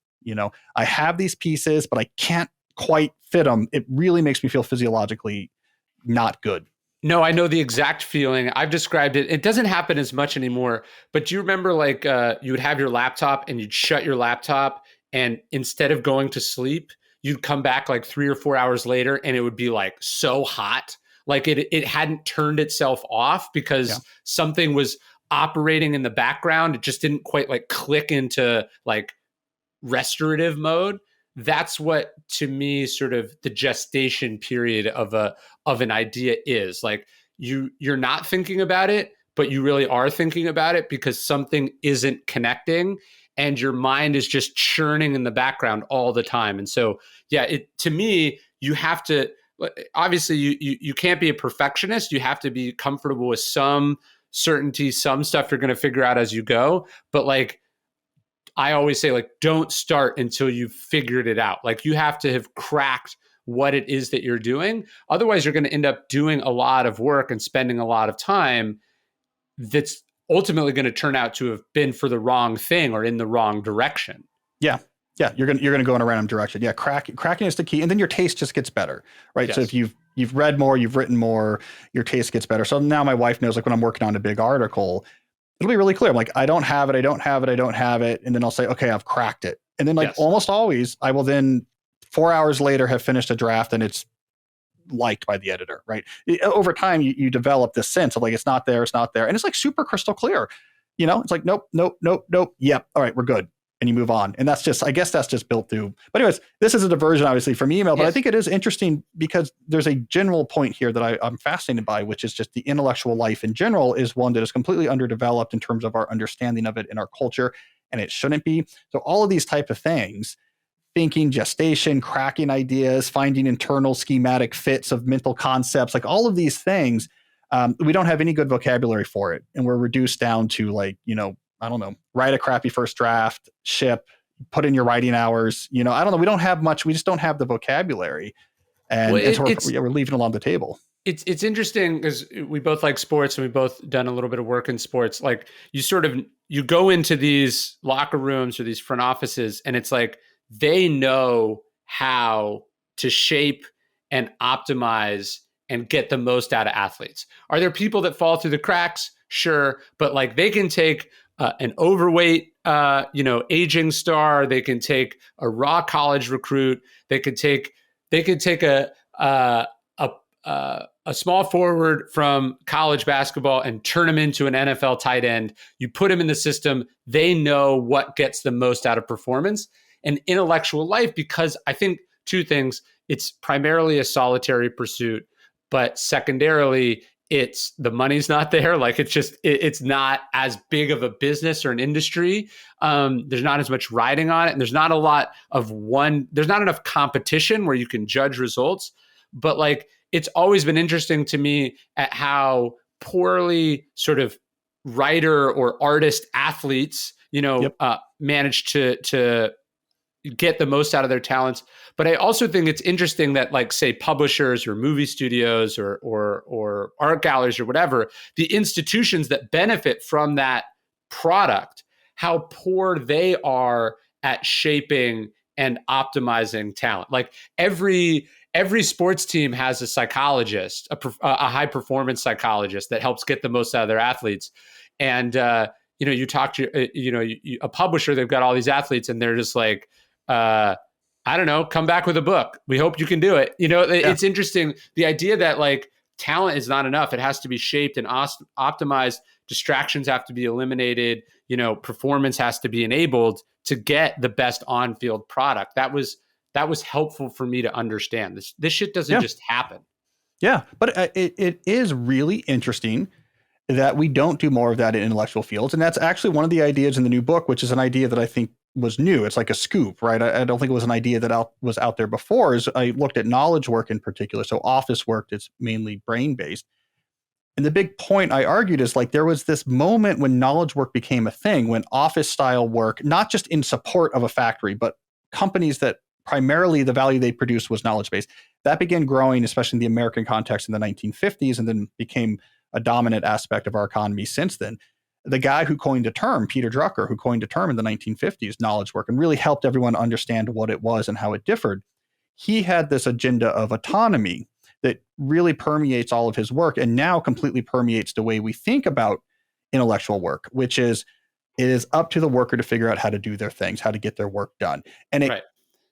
Speaker 1: I have these pieces, but I can't quite fit them. It really makes me feel physiologically not good.
Speaker 2: No, I know the exact feeling. I've described it. It doesn't happen as much anymore. But do you remember like you would have your laptop and you'd shut your laptop, and instead of going to sleep, you'd come back like 3 or 4 hours later and it would be like so hot. Like it hadn't turned itself off because something was operating in the background. It just didn't quite like click into like restorative mode. That's what, to me, sort of the gestation period of an idea is. Like you're not thinking about it, but you really are thinking about it because something isn't connecting and your mind is just churning in the background all the time. And so, to me, you have to, obviously you can't be a perfectionist. You have to be comfortable with some certainty, some stuff you're going to figure out as you go. But like, I always say, like, don't start until you've figured it out. Like, you have to have cracked what it is that you're doing. Otherwise, you're going to end up doing a lot of work and spending a lot of time that's ultimately going to turn out to have been for the wrong thing or in the wrong direction.
Speaker 1: Yeah. Yeah. You're gonna go in a random direction. Yeah. Cracking is the key. And then your taste just gets better. Right.
Speaker 2: Yes.
Speaker 1: So if you've read more, you've written more, your taste gets better. So now my wife knows, like, when I'm working on a big article, it'll be really clear. I'm like, I don't have it. And then I'll say, okay, I've cracked it. And then, like,
Speaker 2: Yes.
Speaker 1: almost always I will then 4 hours later have finished a draft and it's liked by the editor, right? Over time, you develop this sense of, like, it's not there. And it's like super crystal clear. It's like, nope. Yep. All right, we're good. And you move on. And I guess that's just built through. But anyways, this is a diversion, obviously, from email, but I think it is interesting because there's a general point here that I'm fascinated by, which is just the intellectual life in general is one that is completely underdeveloped in terms of our understanding of it in our culture, and it shouldn't be. So all of these type of things, thinking, gestation, cracking ideas, finding internal schematic fits of mental concepts, like all of these things, we don't have any good vocabulary for it. And we're reduced down to, like, I don't know, write a crappy first draft, ship, put in your writing hours. I don't know. We don't have much. We just don't have the vocabulary. And so we're leaving along the table.
Speaker 2: It's interesting because we both like sports and we both done a little bit of work in sports. Like, you go into these locker rooms or these front offices, and it's like, they know how to shape and optimize and get the most out of athletes. Are there people that fall through the cracks? Sure. But, like, they can take an overweight, aging star. They can take a raw college recruit. They could take a small forward from college basketball and turn him into an NFL tight end. You put him in the system. They know what gets the most out of performance. And intellectual life, because I think two things: it's primarily a solitary pursuit, but secondarily, it's the money's not there. Like, it's not as big of a business or an industry. There's not as much riding on it. And there's not a lot of there's not enough competition where you can judge results. But, like, it's always been interesting to me at how poorly sort of writer or artist athletes, manage to get the most out of their talents. But I also think it's interesting that, like, say, publishers or movie studios or art galleries or whatever, the institutions that benefit from that product, how poor they are at shaping and optimizing talent. Like, every sports team has a psychologist, a high performance psychologist that helps get the most out of their athletes. And you talk to a publisher, they've got all these athletes, and they're just like, I don't know, come back with a book. We hope you can do it. It's interesting. The idea that, like, talent is not enough. It has to be shaped and optimized. Distractions have to be eliminated. Performance has to be enabled to get the best on-field product. That was helpful for me to understand. This shit doesn't just happen.
Speaker 1: Yeah, but it is really interesting that we don't do more of that in intellectual fields. And that's actually one of the ideas in the new book, which is an idea that I think was new. It's like a scoop, right? I don't think it was an idea that was out there before. Is I looked at knowledge work in particular. So office work is mainly brain-based. And the big point I argued is, like, there was this moment when knowledge work became a thing, when office style work, not just in support of a factory, but companies that primarily the value they produced was knowledge-based, that began growing, especially in the American context, in the 1950s, and then became a dominant aspect of our economy since then. The guy who coined the term, Peter Drucker, who coined the term in the 1950s, knowledge work, and really helped everyone understand what it was and how it differed, he had this agenda of autonomy that really permeates all of his work, and now completely permeates the way we think about intellectual work, which is, it is up to the worker to figure out how to do their things, how to get their work done. And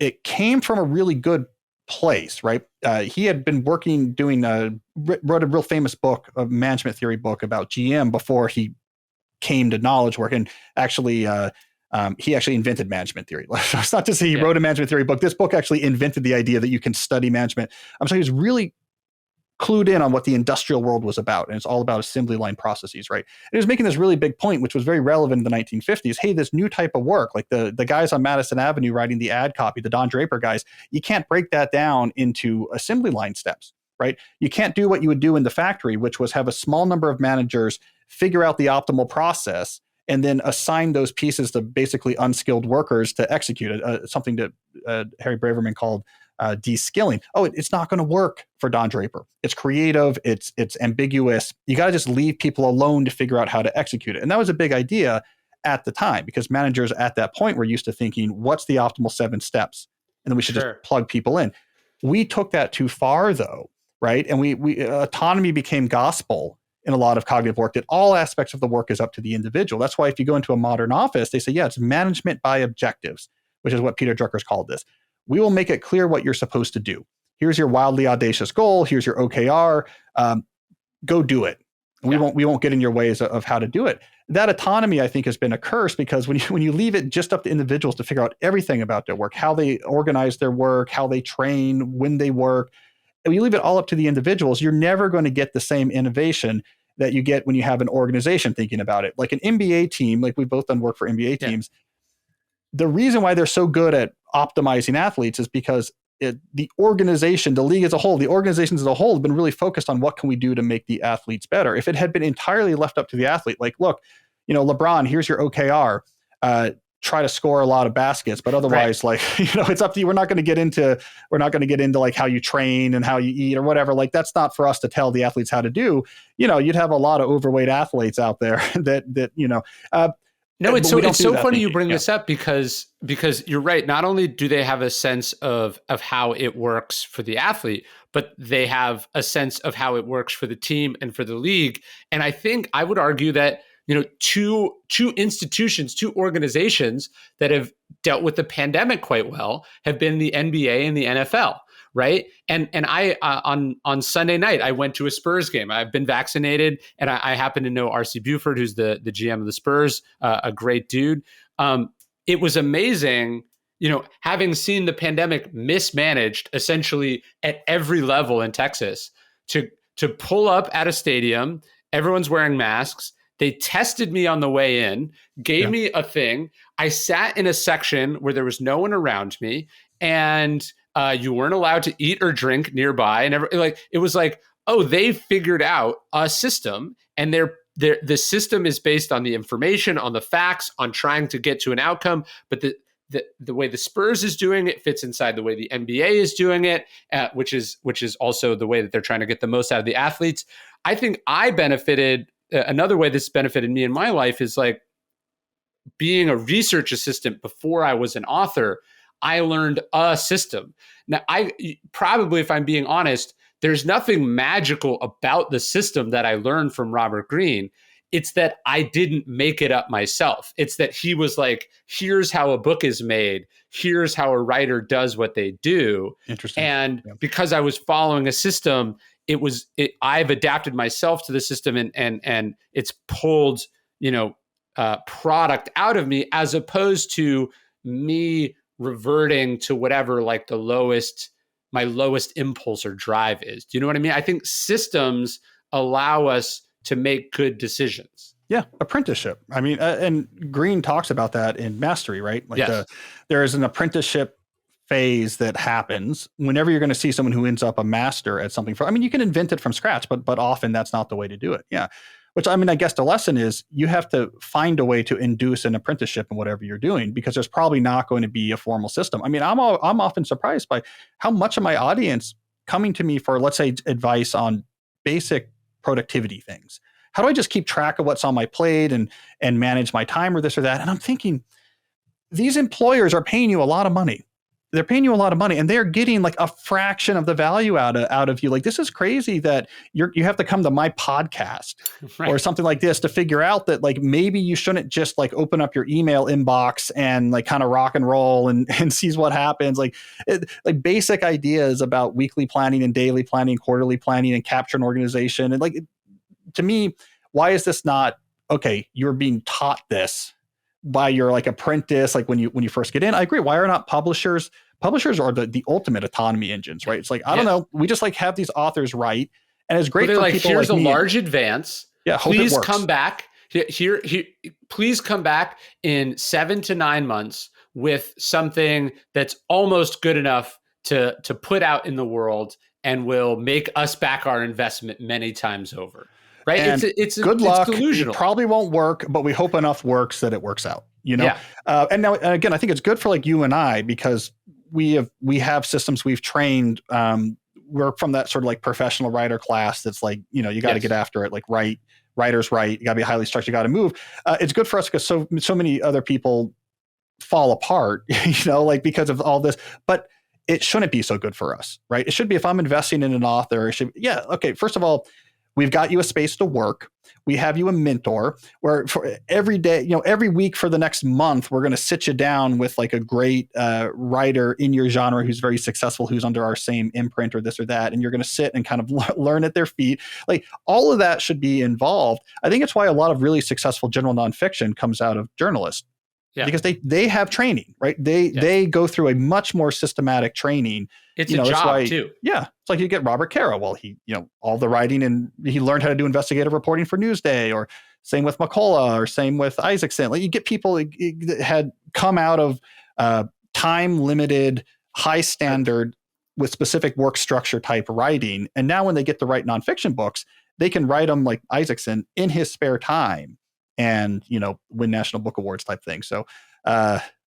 Speaker 1: it came from a really good place, right? He had been wrote a real famous book, a management theory book about GM before he came to knowledge work. And actually, he actually invented management theory. It's not to say he wrote a management theory book. This book actually invented the idea that you can study management. So he was really clued in on what the industrial world was about. And it's all about assembly line processes, right? And he was making this really big point, which was very relevant in the 1950s. Hey, this new type of work, like the guys on Madison Avenue writing the ad copy, the Don Draper guys, you can't break that down into assembly line steps, right? You can't do what you would do in the factory, which was have a small number of managers figure out the optimal process and then assign those pieces to basically unskilled workers to execute it. Something that Harry Braverman called de-skilling. Oh, it's not going to work for Don Draper. It's creative. It's ambiguous. You got to just leave people alone to figure out how to execute it. And that was a big idea at the time, because managers at that point were used to thinking, what's the optimal 7 steps? And then we should just plug people in. We took that too far, though, right? And we autonomy became gospel in a lot of cognitive work, that all aspects of the work is up to the individual. That's why if you go into a modern office, they say, yeah, it's management by objectives, which is what Peter Drucker's called this. We will make it clear what you're supposed to do. Here's your wildly audacious goal. Here's your OKR. Go do it. We won't get in your ways of how to do it. That autonomy, I think, has been a curse, because when you leave it just up to individuals to figure out everything about their work, how they organize their work, how they train, when they work, and you leave it all up to the individuals, you're never going to get the same innovation that you get when you have an organization thinking about it. Like an MBA team, like we've both done work for MBA teams. The reason why they're so good at optimizing athletes is because the organization, the league as a whole, the organizations as a whole have been really focused on what can we do to make the athletes better. If it had been entirely left up to the athlete, like, look, LeBron, here's your OKR, try to score a lot of baskets, but otherwise, like, it's up to you. We're not going to get into like how you train and how you eat or whatever. Like, that's not for us to tell the athletes how to do. You'd have a lot of overweight athletes out there that
Speaker 2: no, it's so funny you bring this up, because you're right. Not only do they have a sense of how it works for the athlete, but they have a sense of how it works for the team and for the league. And I think I would argue that, two institutions, two organizations that have dealt with the pandemic quite well have been the NBA and the NFL. Right. And I on Sunday night, I went to a Spurs game. I've been vaccinated, and I happen to know R.C. Buford, who's the GM of the Spurs, a great dude. It was amazing, having seen the pandemic mismanaged essentially at every level in Texas, to pull up at a stadium. Everyone's wearing masks. They tested me on the way in, gave me a thing. I sat in a section where there was no one around me, and you weren't allowed to eat or drink nearby. And it was like, oh, they figured out a system, and the system is based on the information, on the facts, on trying to get to an outcome. But the way the Spurs is doing it fits inside the way the NBA is doing it, which is also the way that they're trying to get the most out of the athletes. I think I benefited. Another way this benefited me in my life is like being a research assistant before I was an author. I learned a system. Now, if I'm being honest, there's nothing magical about the system that I learned from Robert Greene. It's that I didn't make it up myself. It's that he was like, here's how a book is made. Here's how a writer does what they do.
Speaker 1: Interesting.
Speaker 2: And because I was following a system, I've adapted myself to the system, and it's pulled, product out of me, as opposed to me reverting to whatever like my lowest impulse or drive is. Do you know what I mean? I think systems allow us to make good decisions.
Speaker 1: Yeah, apprenticeship. I mean, and Greene talks about that in Mastery, right? Like there is an apprenticeship phase that happens whenever you're going to see someone who ends up a master at something. You can invent it from scratch, but often that's not the way to do it. Yeah. Which, I guess the lesson is you have to find a way to induce an apprenticeship in whatever you're doing, because there's probably not going to be a formal system. I'm often surprised by how much of my audience coming to me for, let's say, advice on basic productivity things. How do I just keep track of what's on my plate and manage my time, or this or that? And I'm thinking, these employers are paying you a lot of money. They're paying you a lot of money, and they're getting like a fraction of the value out of you. Like, this is crazy that you have to come to my podcast or something like this to figure out that like maybe you shouldn't just like open up your email inbox and like kind of rock and roll and sees what happens. Like basic ideas about weekly planning and daily planning, quarterly planning, and capture an organization. And like, to me, why is this not okay? You're being taught this by your like apprentice, like when you first get in. I agree. Why are not publishers are the ultimate autonomy engines, right? It's like, I don't know. We just like have these authors write, and it's great for
Speaker 2: like,
Speaker 1: people
Speaker 2: here's
Speaker 1: like
Speaker 2: a
Speaker 1: me.
Speaker 2: large advance.
Speaker 1: Yeah.
Speaker 2: Please come back here. Please come back in 7 to 9 months with something that's almost good enough to put out in the world, and will make us back our investment many times over. Right.
Speaker 1: And
Speaker 2: it's
Speaker 1: good luck.
Speaker 2: It's delusional.
Speaker 1: It probably won't work, but we hope enough works that it works out, And now, again, I think it's good for like you and I, because we have systems we've trained. We're from that sort of like professional writer class. That's like, you got to get after it. Like writers write, you got to be highly structured, you got to move. It's good for us because so many other people fall apart, like because of all this, but it shouldn't be so good for us, right? It should be, if I'm investing in an author, it should, okay. First of all, we've got you a space to work. We have you a mentor where for every day, every week for the next month, we're going to sit you down with like a great writer in your genre who's very successful, who's under our same imprint or this or that. And you're going to sit and kind of learn at their feet. Like all of that should be involved. I think it's why a lot of really successful general nonfiction comes out of journalists. Yeah. Because they have training, right? They go through a much more systematic training.
Speaker 2: It's a job too.
Speaker 1: Yeah. It's like you get Robert Caro. Well, he, all the writing, and he learned how to do investigative reporting for Newsday, or same with McCullough, or same with Isaacson. Like you get people that had come out of time limited, high standard with specific work structure type writing. And now when they get to write nonfiction books, they can write them like Isaacson in his spare time and, win National Book Awards type thing. So,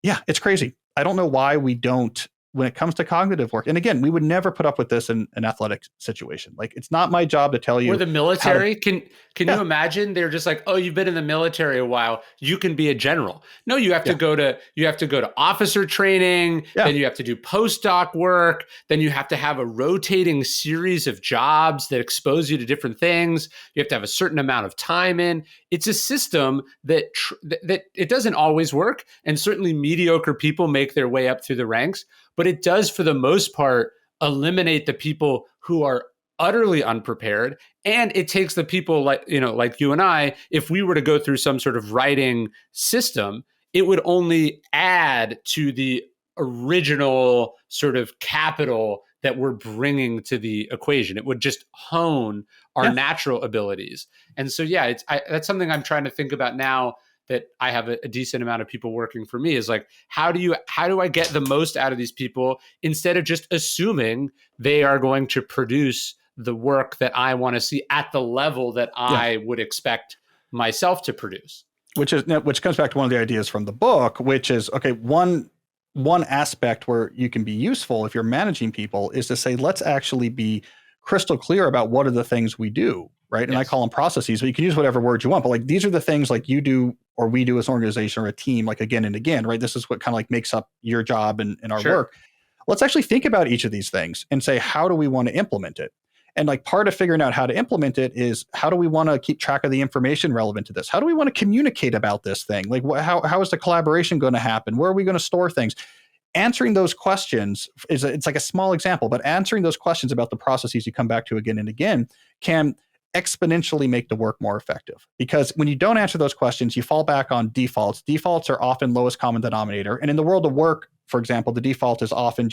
Speaker 1: it's crazy. I don't know why we don't, when it comes to cognitive work. And again, we would never put up with this in an athletic situation. Like, it's not my job to tell you.
Speaker 2: Or the military. Can you imagine? They're just like, oh, you've been in the military a while, you can be a general. No, you have to go to officer training. Then you have to do postdoc work. Then you have to have a rotating series of jobs that expose you to different things. You have to have a certain amount of time in. It's a system that it doesn't always work. And certainly mediocre people make their way up through the ranks. But it does, for the most part, eliminate the people who are utterly unprepared. And it takes the people like you and I, if we were to go through some sort of writing system, it would only add to the original sort of capital that we're bringing to the equation. It would just hone our natural abilities. And so, that's something I'm trying to think about now that I have a decent amount of people working for me, is like, how do I get the most out of these people instead of just assuming they are going to produce the work that I want to see at the level that I would expect myself to produce. Which
Speaker 1: comes back to one of the ideas from the book, which is, okay, one aspect where you can be useful if you're managing people is to say, let's actually be crystal clear about what are the things we do. Right. And I call them processes, but you can use whatever words you want. But like, these are the things like you do or we do as an organization or a team, like again and again, right? This is what kind of like makes up your job and our work. Let's actually think about each of these things and say, how do we want to implement it? And like part of figuring out how to implement it is, how do we want to keep track of the information relevant to this? How do we want to communicate about this thing? Like how is the collaboration going to happen? Where are we going to store things? Answering those questions it's like a small example, but answering those questions about the processes you come back to again and again can exponentially make the work more effective. Because when you don't answer those questions, you fall back on defaults. Defaults are often lowest common denominator. And in the world of work, for example, the default is often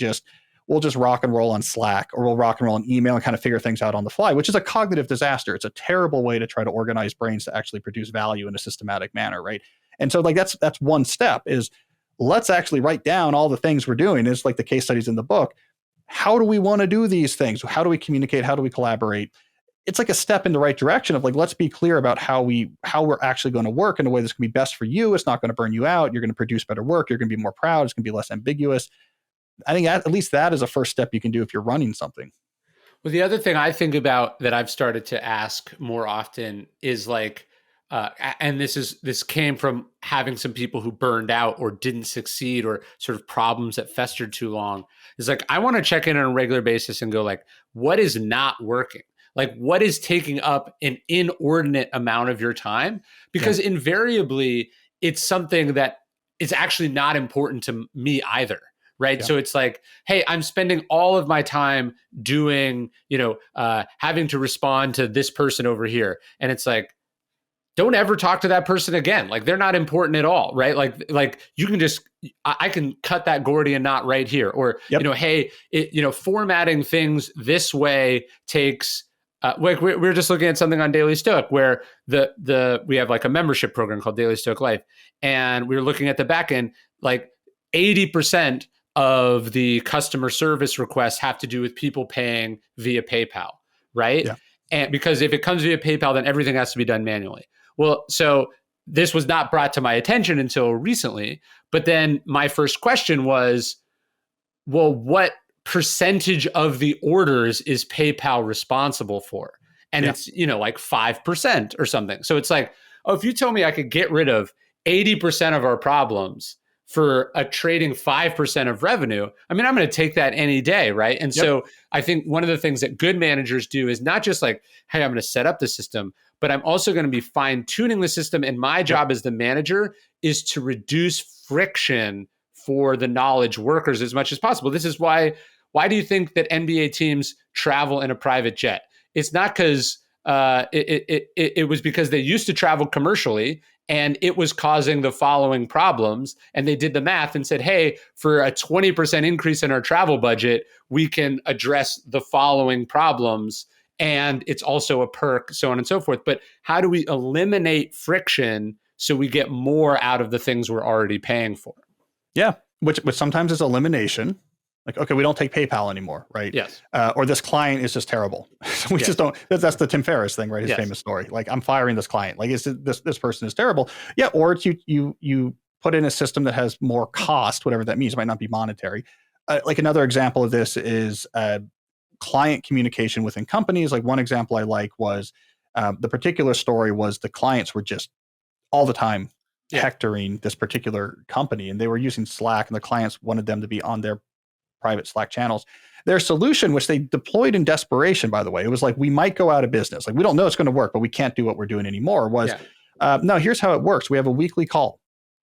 Speaker 1: we'll just rock and roll on Slack, or we'll rock and roll on email and kind of figure things out on the fly, which is a cognitive disaster. It's a terrible way to try to organize brains to actually produce value in a systematic manner, right? And so like that's one step, is let's actually write down all the things we're doing. It's like the case studies in the book. How do we want to do these things? How do we communicate? How do we collaborate? It's like a step in the right direction of like, let's be clear about how we're actually going to work in a way that's going to be best for you. It's not going to burn you out. You're going to produce better work. You're going to be more proud. It's going to be less ambiguous. I think at least that is a first step you can do if you're running something.
Speaker 2: Well, the other thing I think about that I've started to ask more often is like, and this came from having some people who burned out or didn't succeed, or sort of problems that festered too long, is like, I want to check in on a regular basis and go like, what is not working? Like, what is taking up an inordinate amount of your time? Because invariably it's something that is actually not important to me either. Right. Yeah. So it's like, hey, I'm spending all of my time doing, having to respond to this person over here. And it's like, don't ever talk to that person again. Like, they're not important at all. Right. Like you can just, I can cut that Gordian knot right here. Or, hey, formatting things this way takes, we're just looking at something on Daily Stoic where we have like a membership program called Daily Stoic Life. And we were looking at the back end, like 80% of the customer service requests have to do with people paying via PayPal, right? Yeah. And because if it comes via PayPal, then everything has to be done manually. Well, so this was not brought to my attention until recently. But then my first question was, well, what percentage of the orders is PayPal responsible for? And it's, like 5% or something. So it's like, oh, if you tell me I could get rid of 80% of our problems for a trading 5% of revenue, I mean, I'm going to take that any day, right? And so I think one of the things that good managers do is not just like, hey, I'm going to set up the system, but I'm also going to be fine tuning the system. And my job as the manager is to reduce friction for the knowledge workers as much as possible. This is why do you think that NBA teams travel in a private jet? It's not because it was because they used to travel commercially and it was causing the following problems. And they did the math and said, hey, for a 20% increase in our travel budget, we can address the following problems. And it's also a perk, so on and so forth. But how do we eliminate friction so we get more out of the things we're already paying for?
Speaker 1: Yeah, which sometimes is elimination. Like, okay, we don't take PayPal anymore, right?
Speaker 2: Yes.
Speaker 1: Or this client is just terrible. We just don't. That's the Tim Ferriss thing, right? His famous story. Like, I'm firing this client. Like, this person is terrible. Yeah. Or it's you put in a system that has more cost, whatever that means. It might not be monetary. Like another example of this is client communication within companies. Like one example I like was the particular story was the clients were just all the time hectoring this particular company, and they were using Slack, and the clients wanted them to be on their private Slack channels. Their solution, which they deployed in desperation, by the way, it was like, we might go out of business. Like, we don't know it's going to work, but we can't do what we're doing anymore, was, no, here's how it works. We have a weekly call.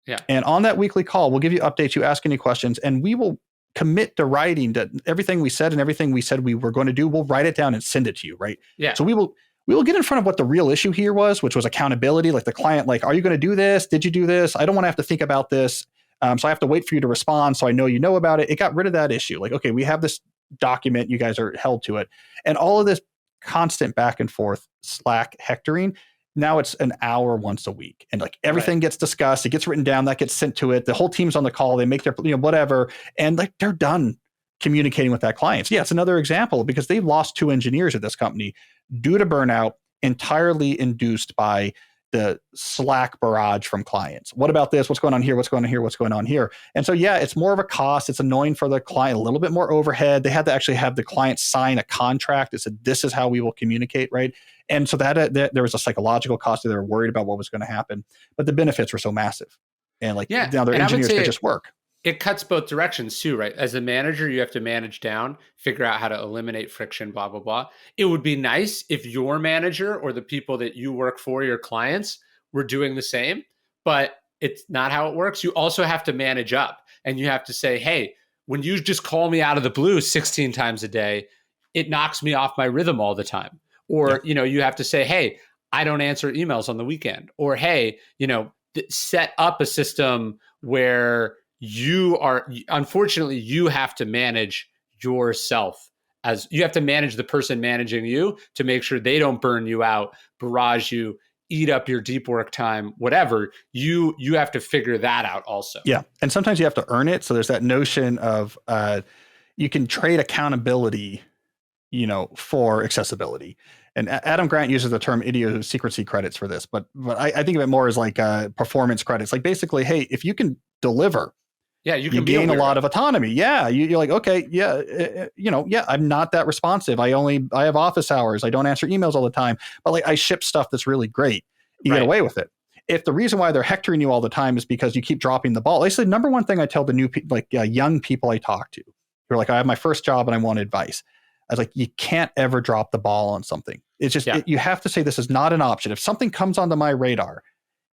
Speaker 2: Yeah.
Speaker 1: And on that weekly call, we'll give you updates, you ask any questions, and we will commit to writing that everything we said and everything we said we were going to do, we'll write it down and send it to you, right?
Speaker 2: Yeah.
Speaker 1: So we will get in front of what the real issue here was, which was accountability. Like the client, like, are you going to do this? Did you do this? I don't want to have to think about this. So I have to wait for you to respond so I know you know about it. It got rid of that issue. Like, okay, we have this document, you guys are held to it. And all of this constant back and forth Slack hectoring, now it's an hour once a week. And like everything gets discussed, it gets written down, that gets sent to it. The whole team's on the call, they make their, whatever. And like they're done communicating with that client. So yeah, it's another example because they lost 2 engineers at this company due to burnout, entirely induced by the Slack barrage from clients. What about this? What's going on here? What's going on here? What's going on here? And so, yeah, it's more of a cost. It's annoying for the client, a little bit more overhead. They had to actually have the client sign a contract that said, this is how we will communicate, right? And so that there was a psychological cost. They were worried about what was going to happen, but the benefits were so massive. And like now their engineers could just work.
Speaker 2: It cuts both directions too, right? As a manager, you have to manage down, figure out how to eliminate friction, blah, blah, blah. It would be nice if your manager or the people that you work for, your clients, were doing the same, but it's not how it works. You also have to manage up and you have to say, hey, when you just call me out of the blue 16 times a day, it knocks me off my rhythm all the time. Or, you have to say, hey, I don't answer emails on the weekend. Or, hey, set up a system where unfortunately, you have to manage yourself, as you have to manage the person managing you to make sure they don't burn you out, barrage you, eat up your deep work time, whatever. You have to figure that out also.
Speaker 1: Yeah. And sometimes you have to earn it. So there's that notion of you can trade accountability, for accessibility. And Adam Grant uses the term idiosyncrasy credits for this, but I think of it more as like performance credits. Like basically, hey, if you can deliver, you can gain a lot of autonomy. Yeah. You're like, okay, I'm not that responsive. I have office hours. I don't answer emails all the time, but like I ship stuff that's really great. You get away with it. If the reason why they're hectoring you all the time is because you keep dropping the ball, it's the number one thing I tell the young people I talk to who are like, I have my first job and I want advice. I was like, you can't ever drop the ball on something. It's just, you have to say, this is not an option. If something comes onto my radar,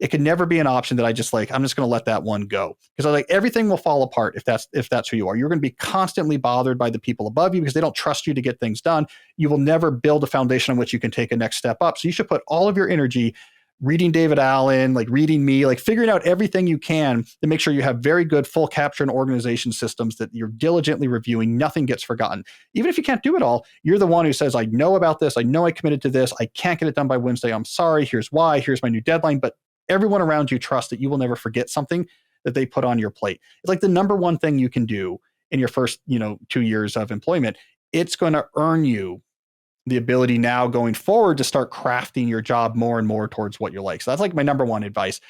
Speaker 1: it can never be an option that I'm just going to let that one go. Because I everything will fall apart if that's who you are. You're going to be constantly bothered by the people above you because they don't trust you to get things done. You will never build a foundation on which you can take a next step up. So you should put all of your energy reading David Allen, like reading me, like figuring out everything you can to make sure you have very good full capture and organization systems that you're diligently reviewing. Nothing gets forgotten. Even if you can't do it all, you're the one who says, I know about this. I know I committed to this. I can't get it done by Wednesday. I'm sorry. Here's why. Here's my new deadline. But everyone around you trusts that you will never forget something that they put on your plate. It's like the number one thing you can do in your first, 2 years of employment. It's going to earn you the ability now going forward to start crafting your job more and more towards what you like. So that's like my number one advice.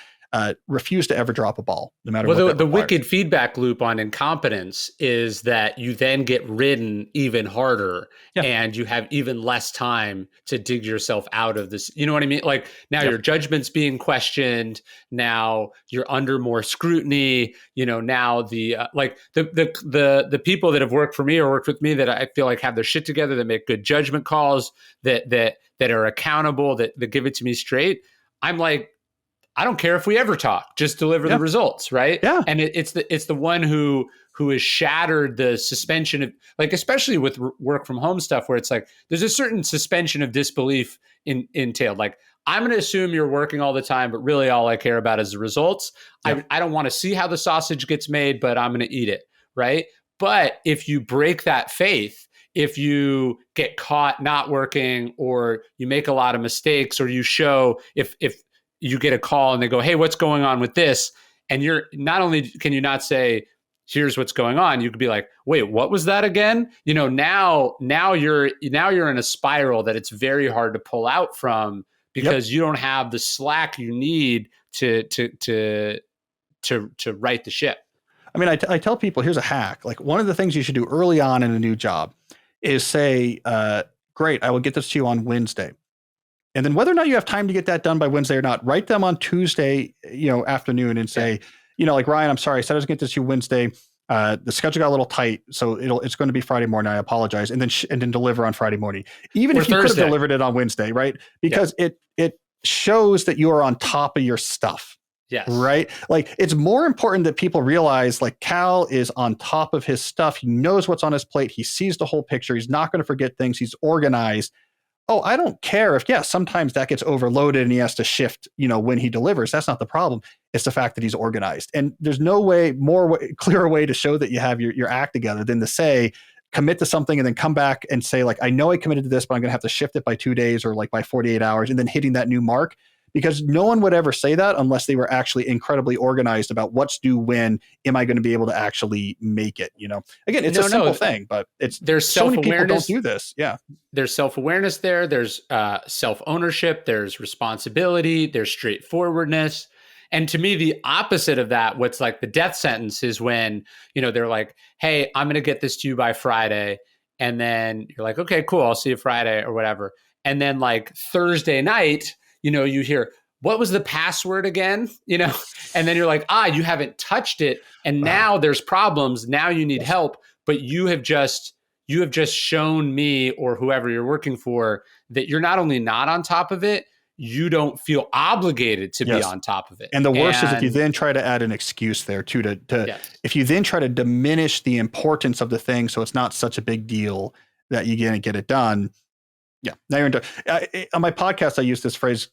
Speaker 1: refuse to ever drop a ball, no matter
Speaker 2: Well,
Speaker 1: what
Speaker 2: the,
Speaker 1: that
Speaker 2: the
Speaker 1: requires.
Speaker 2: wicked feedback loop on incompetence is that you then get ridden even harder
Speaker 1: Yeah.
Speaker 2: and you have even less time to dig yourself out of this. You know what I mean? Like now
Speaker 1: Yep.
Speaker 2: your judgment's being questioned. Now you're under more scrutiny. Now the people that have worked for me or worked with me that I feel like have their shit together, that make good judgment calls, that are accountable, that give it to me straight. I'm like, I don't care if we ever talk, just deliver the results, right?
Speaker 1: Yeah.
Speaker 2: And it's the one who has shattered the suspension of, like, especially with work from home stuff, where it's like there's a certain suspension of disbelief entailed. Like, I'm going to assume you're working all the time, but really all I care about is the results. I don't want to see how the sausage gets made, but I'm going to eat it, right? But if you break that faith, if you get caught not working, or you make a lot of mistakes, or you show if you get a call and they go, "Hey, what's going on with this?" And you're not only can you not say, "Here's what's going on," you could be like, "Wait, what was that again?" Now you're in a spiral that it's very hard to pull out from, because you don't have the slack you need to right the ship.
Speaker 1: I mean, I tell people, here's a hack. Like, one of the things you should do early on in a new job is say, great, I will get this to you on Wednesday. And then whether or not you have time to get that done by Wednesday or not, write them on Tuesday, afternoon, and say, like, Ryan, I'm sorry, I said I was going to get this to you Wednesday. The schedule got a little tight, so it's going to be Friday morning. I apologize. And then deliver on Friday morning, even if you could have delivered it on Wednesday, right? Because it shows that you are on top of your stuff.
Speaker 2: Yes.
Speaker 1: Right. Like, it's more important that people realize, like, Cal is on top of his stuff. He knows what's on his plate. He sees the whole picture. He's not going to forget things. He's organized. Oh, I don't care if, sometimes that gets overloaded and he has to shift, when he delivers. That's not the problem. It's the fact that he's organized. And there's no clearer way to show that you have your act together than to say, commit to something and then come back and say, like, I know I committed to this, but I'm going to have to shift it by 2 days or like by 48 hours, and then hitting that new mark. Because no one would ever say that unless they were actually incredibly organized about what's due when. Am I going to be able to actually make it? Again, it's a simple thing, but there's so many people don't do this. Yeah.
Speaker 2: There's self-awareness there. There's self-ownership. There's responsibility. There's straightforwardness. And to me, the opposite of that, what's like the death sentence, is when, they're like, "Hey, I'm going to get this to you by Friday." And then you're like, "Okay, cool. I'll see you Friday," or whatever. And then like Thursday night, you hear, "What was the password again?" And then you're like, you haven't touched it. And now there's problems. Now you need help, but you have just shown me, or whoever you're working for, that you're not only not on top of it, you don't feel obligated to be on top of it.
Speaker 1: And the worst is if you then try to add an excuse there too, if you then try to diminish the importance of the thing, so it's not such a big deal that you're going to get it done. Yeah. Now you're into on my podcast, I use this phrase,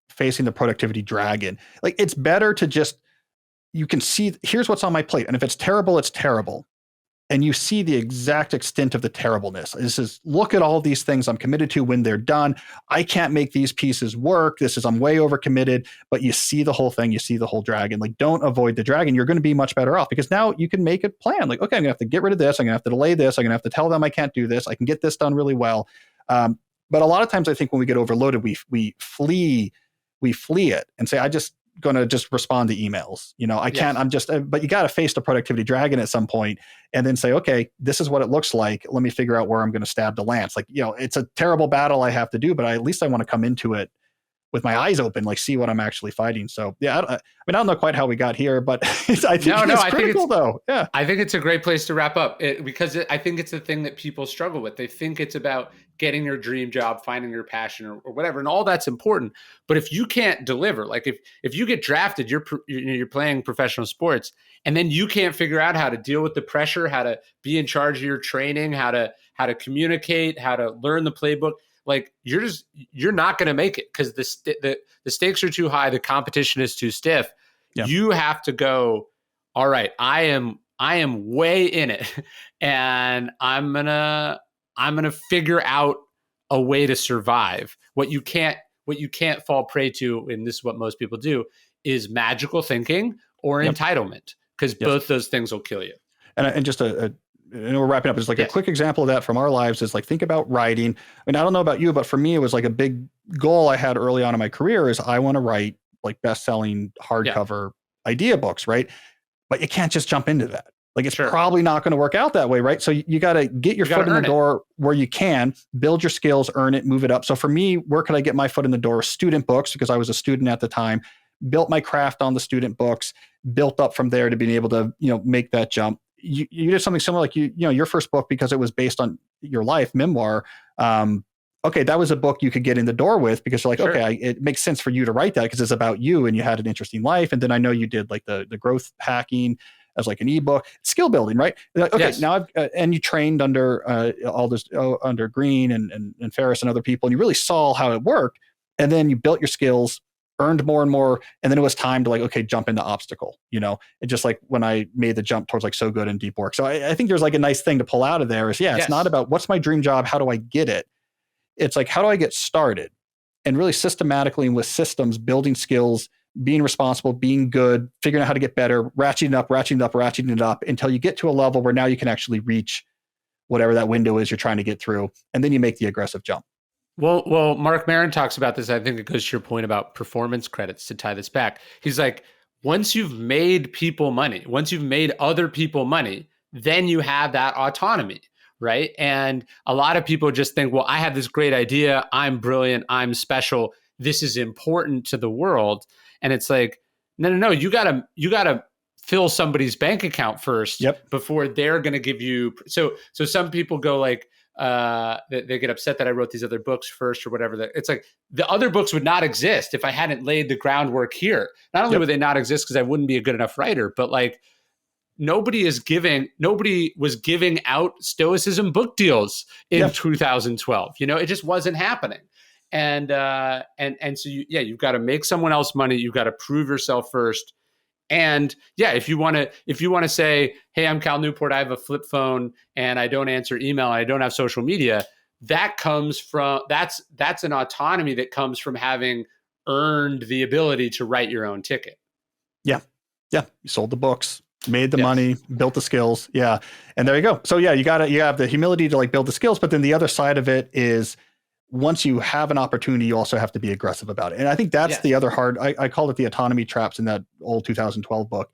Speaker 1: facing the productivity dragon. Like, it's better to just, you can see, here's what's on my plate. And if it's terrible, it's terrible. And you see the exact extent of the terribleness. This is, look at all these things I'm committed to when they're done. I can't make these pieces work. I'm way overcommitted, but you see the whole thing. You see the whole dragon. Like, don't avoid the dragon. You're going to be much better off, because now you can make a plan. Like, okay, I'm going to have to get rid of this. I'm going to have to delay this. I'm going to have to tell them I can't do this. I can get this done really well. But a lot of times I think when we get overloaded, we flee it and say, I just going to just respond to emails. I can't, I'm just, but you got to face the productivity dragon at some point and then say, okay, this is what it looks like. Let me figure out where I'm going to stab the lance. Like, it's a terrible battle I have to do, but at least I want to come into it with my eyes open, like, see what I'm actually fighting. So yeah, I don't know quite how we got here, but I think it's critical though. Yeah.
Speaker 2: I think it's a great place to wrap up, because I think it's the thing that people struggle with. They think it's about getting your dream job, finding your passion, or whatever. And all that's important. But if you can't deliver, like if you get drafted, you're playing professional sports, and then you can't figure out how to deal with the pressure, how to be in charge of your training, how to communicate, how to learn the playbook, like, you're not going to make it, because the stakes are too high. The competition is too stiff. Yeah. You have to go, all right, I am way in it, and I'm going to figure out a way to survive. What you can't fall prey to, and this is what most people do, is magical thinking or entitlement, because both those things will kill you.
Speaker 1: And just and we're wrapping up. It's like a quick example of that from our lives is, like, think about writing. I mean, I don't know about you, but for me, it was like a big goal I had early on in my career is I want to write like best-selling
Speaker 2: Yeah.
Speaker 1: hardcover idea books, right? But you can't just jump into that. Like it's
Speaker 2: Sure.
Speaker 1: probably not going to work out that way, right? So you got to get your
Speaker 2: You gotta
Speaker 1: foot in the
Speaker 2: earn it.
Speaker 1: door where you can, build your skills, earn it, move it up. So for me, where could I get my foot in the door? Student books, because I was a student at the time, built my craft on the student books, built up from there to being able to, make that jump. You did something similar, like your first book, because it was based on your life memoir. Okay, that was a book you could get in the door with, because you're like,
Speaker 2: Sure.
Speaker 1: okay, it makes sense for you to write that because it's about you and you had an interesting life. And then I know you did like the growth hacking as like an ebook, skill building, right? Like, okay,
Speaker 2: Yes.
Speaker 1: now and you trained under all this under Green and Ferris and other people, and you really saw how it worked. And then you built your skills, earned more and more, and then it was time to like, okay, jump into obstacle. It just like when I made the jump towards like So Good and Deep Work. So I think there's like a nice thing to pull out of there is, it's not about what's my dream job, how do I get it? It's like, how do I get started? And really systematically and with systems, building skills, being responsible, being good, figuring out how to get better, ratcheting it up until you get to a level where now you can actually reach whatever that window is you're trying to get through. And then you make the aggressive jump.
Speaker 2: Well, Mark Maron talks about this. I think it goes to your point about performance credits to tie this back. He's like, once you've made people money, once you've made other people money, then you have that autonomy, right? And a lot of people just think, well, I have this great idea. I'm brilliant. I'm special. This is important to the world. And it's like, no. You gotta fill somebody's bank account first before they're going to give you. So some people go like, they get upset that I wrote these other books first or whatever. That it's like the other books would not exist if I hadn't laid the groundwork here. Not only would they not exist because I wouldn't be a good enough writer, but like nobody was giving out Stoicism book deals in 2012. It just wasn't happening. And so you've got to make someone else money. You've got to prove yourself first. And if you want to say, hey, I'm Cal Newport, I have a flip phone and I don't answer email, and I don't have social media, that comes from that's an autonomy that comes from having earned the ability to write your own ticket.
Speaker 1: Yeah. You sold the books, made the money, built the skills. Yeah. And there you go. So you have the humility to like build the skills, but then the other side of it is once you have an opportunity, you also have to be aggressive about it. And I think that's the other hard, I call it the autonomy traps in that old 2012 book.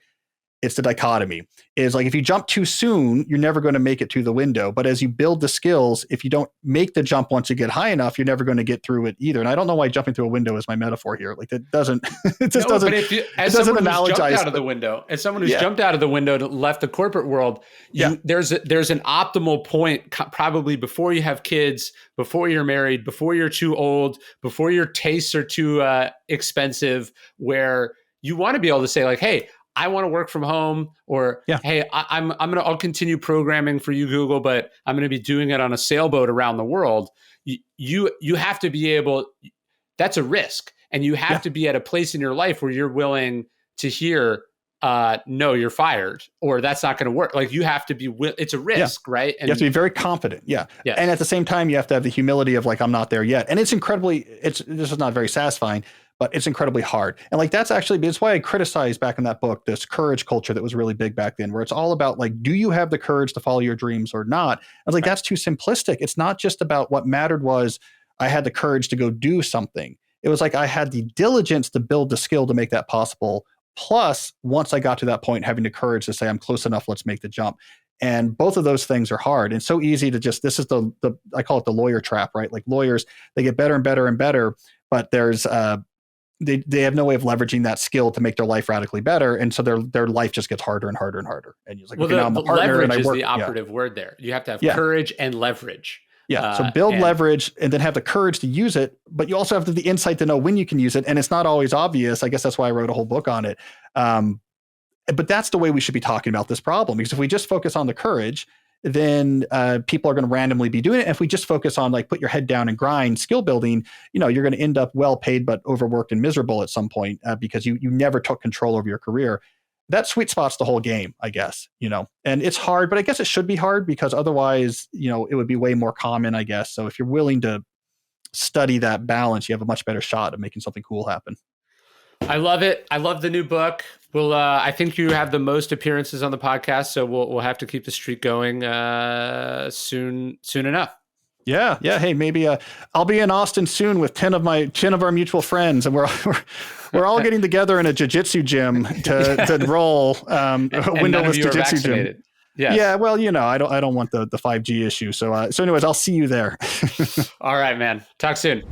Speaker 1: It's the dichotomy is like, if you jump too soon, you're never going to make it to the window. But as you build the skills, if you don't make the jump once you get high enough, you're never going to get through it either. And I don't know why jumping through a window is my metaphor here. Like it doesn't, it just doesn't,
Speaker 2: but as
Speaker 1: doesn't
Speaker 2: someone who's
Speaker 1: analogize.
Speaker 2: Jumped out of the window, as someone who's jumped out of the window to left the corporate world, there's an optimal point probably before you have kids, before you're married, before you're too old, before your tastes are too expensive, where you want to be able to say like, hey, I want to work from home, or hey, I'll continue programming for you, Google, but I'm going to be doing it on a sailboat around the world. You have to be able. That's a risk, and you have to be at a place in your life where you're willing to hear, no, you're fired, or that's not going to work. Like you have to be. It's a risk, right? And
Speaker 1: you have to be very confident. Yeah. And at the same time, you have to have the humility of like, I'm not there yet, and it's this is not very satisfying. But it's incredibly hard. And like, that's why I criticized back in that book, this courage culture that was really big back then, where it's all about like, do you have the courage to follow your dreams or not? I was like, that's too simplistic. It's not just about what mattered was I had the courage to go do something. It was like, I had the diligence to build the skill to make that possible. Plus, once I got to that point, having the courage to say, I'm close enough, let's make the jump. And both of those things are hard. And so easy to just, this is I call it the lawyer trap, right? Like lawyers, they get better and better and better, but there's, they have no way of leveraging that skill to make their life radically better, and so their life just gets harder and harder and harder. And you're like, okay, now I'm a partner,
Speaker 2: leverage
Speaker 1: and I work.
Speaker 2: Is the operative word there. You have to have courage and leverage.
Speaker 1: So build leverage, and then have the courage to use it. But you also have the insight to know when you can use it, and it's not always obvious. I guess that's why I wrote a whole book on it. But that's the way we should be talking about this problem, because if we just focus on the courage, then people are going to randomly be doing it. And if we just focus on like, put your head down and grind skill building, you're going to end up well paid, but overworked and miserable at some point because you never took control over your career. That sweet spot's the whole game, I guess, and it's hard, but I guess it should be hard because otherwise, it would be way more common, I guess. So if you're willing to study that balance, you have a much better shot at making something cool happen.
Speaker 2: I love it. I love the new book. Well, I think you have the most appearances on the podcast, so we'll have to keep the streak going soon enough.
Speaker 1: Yeah. Hey, maybe I'll be in Austin soon with 10 of our mutual friends, and we're we're all getting together in a jiu-jitsu gym to roll a windowless jiu-jitsu gym.
Speaker 2: Yes.
Speaker 1: Yeah, well, I don't want the 5G issue. So anyways, I'll see you there.
Speaker 2: All right, man. Talk soon.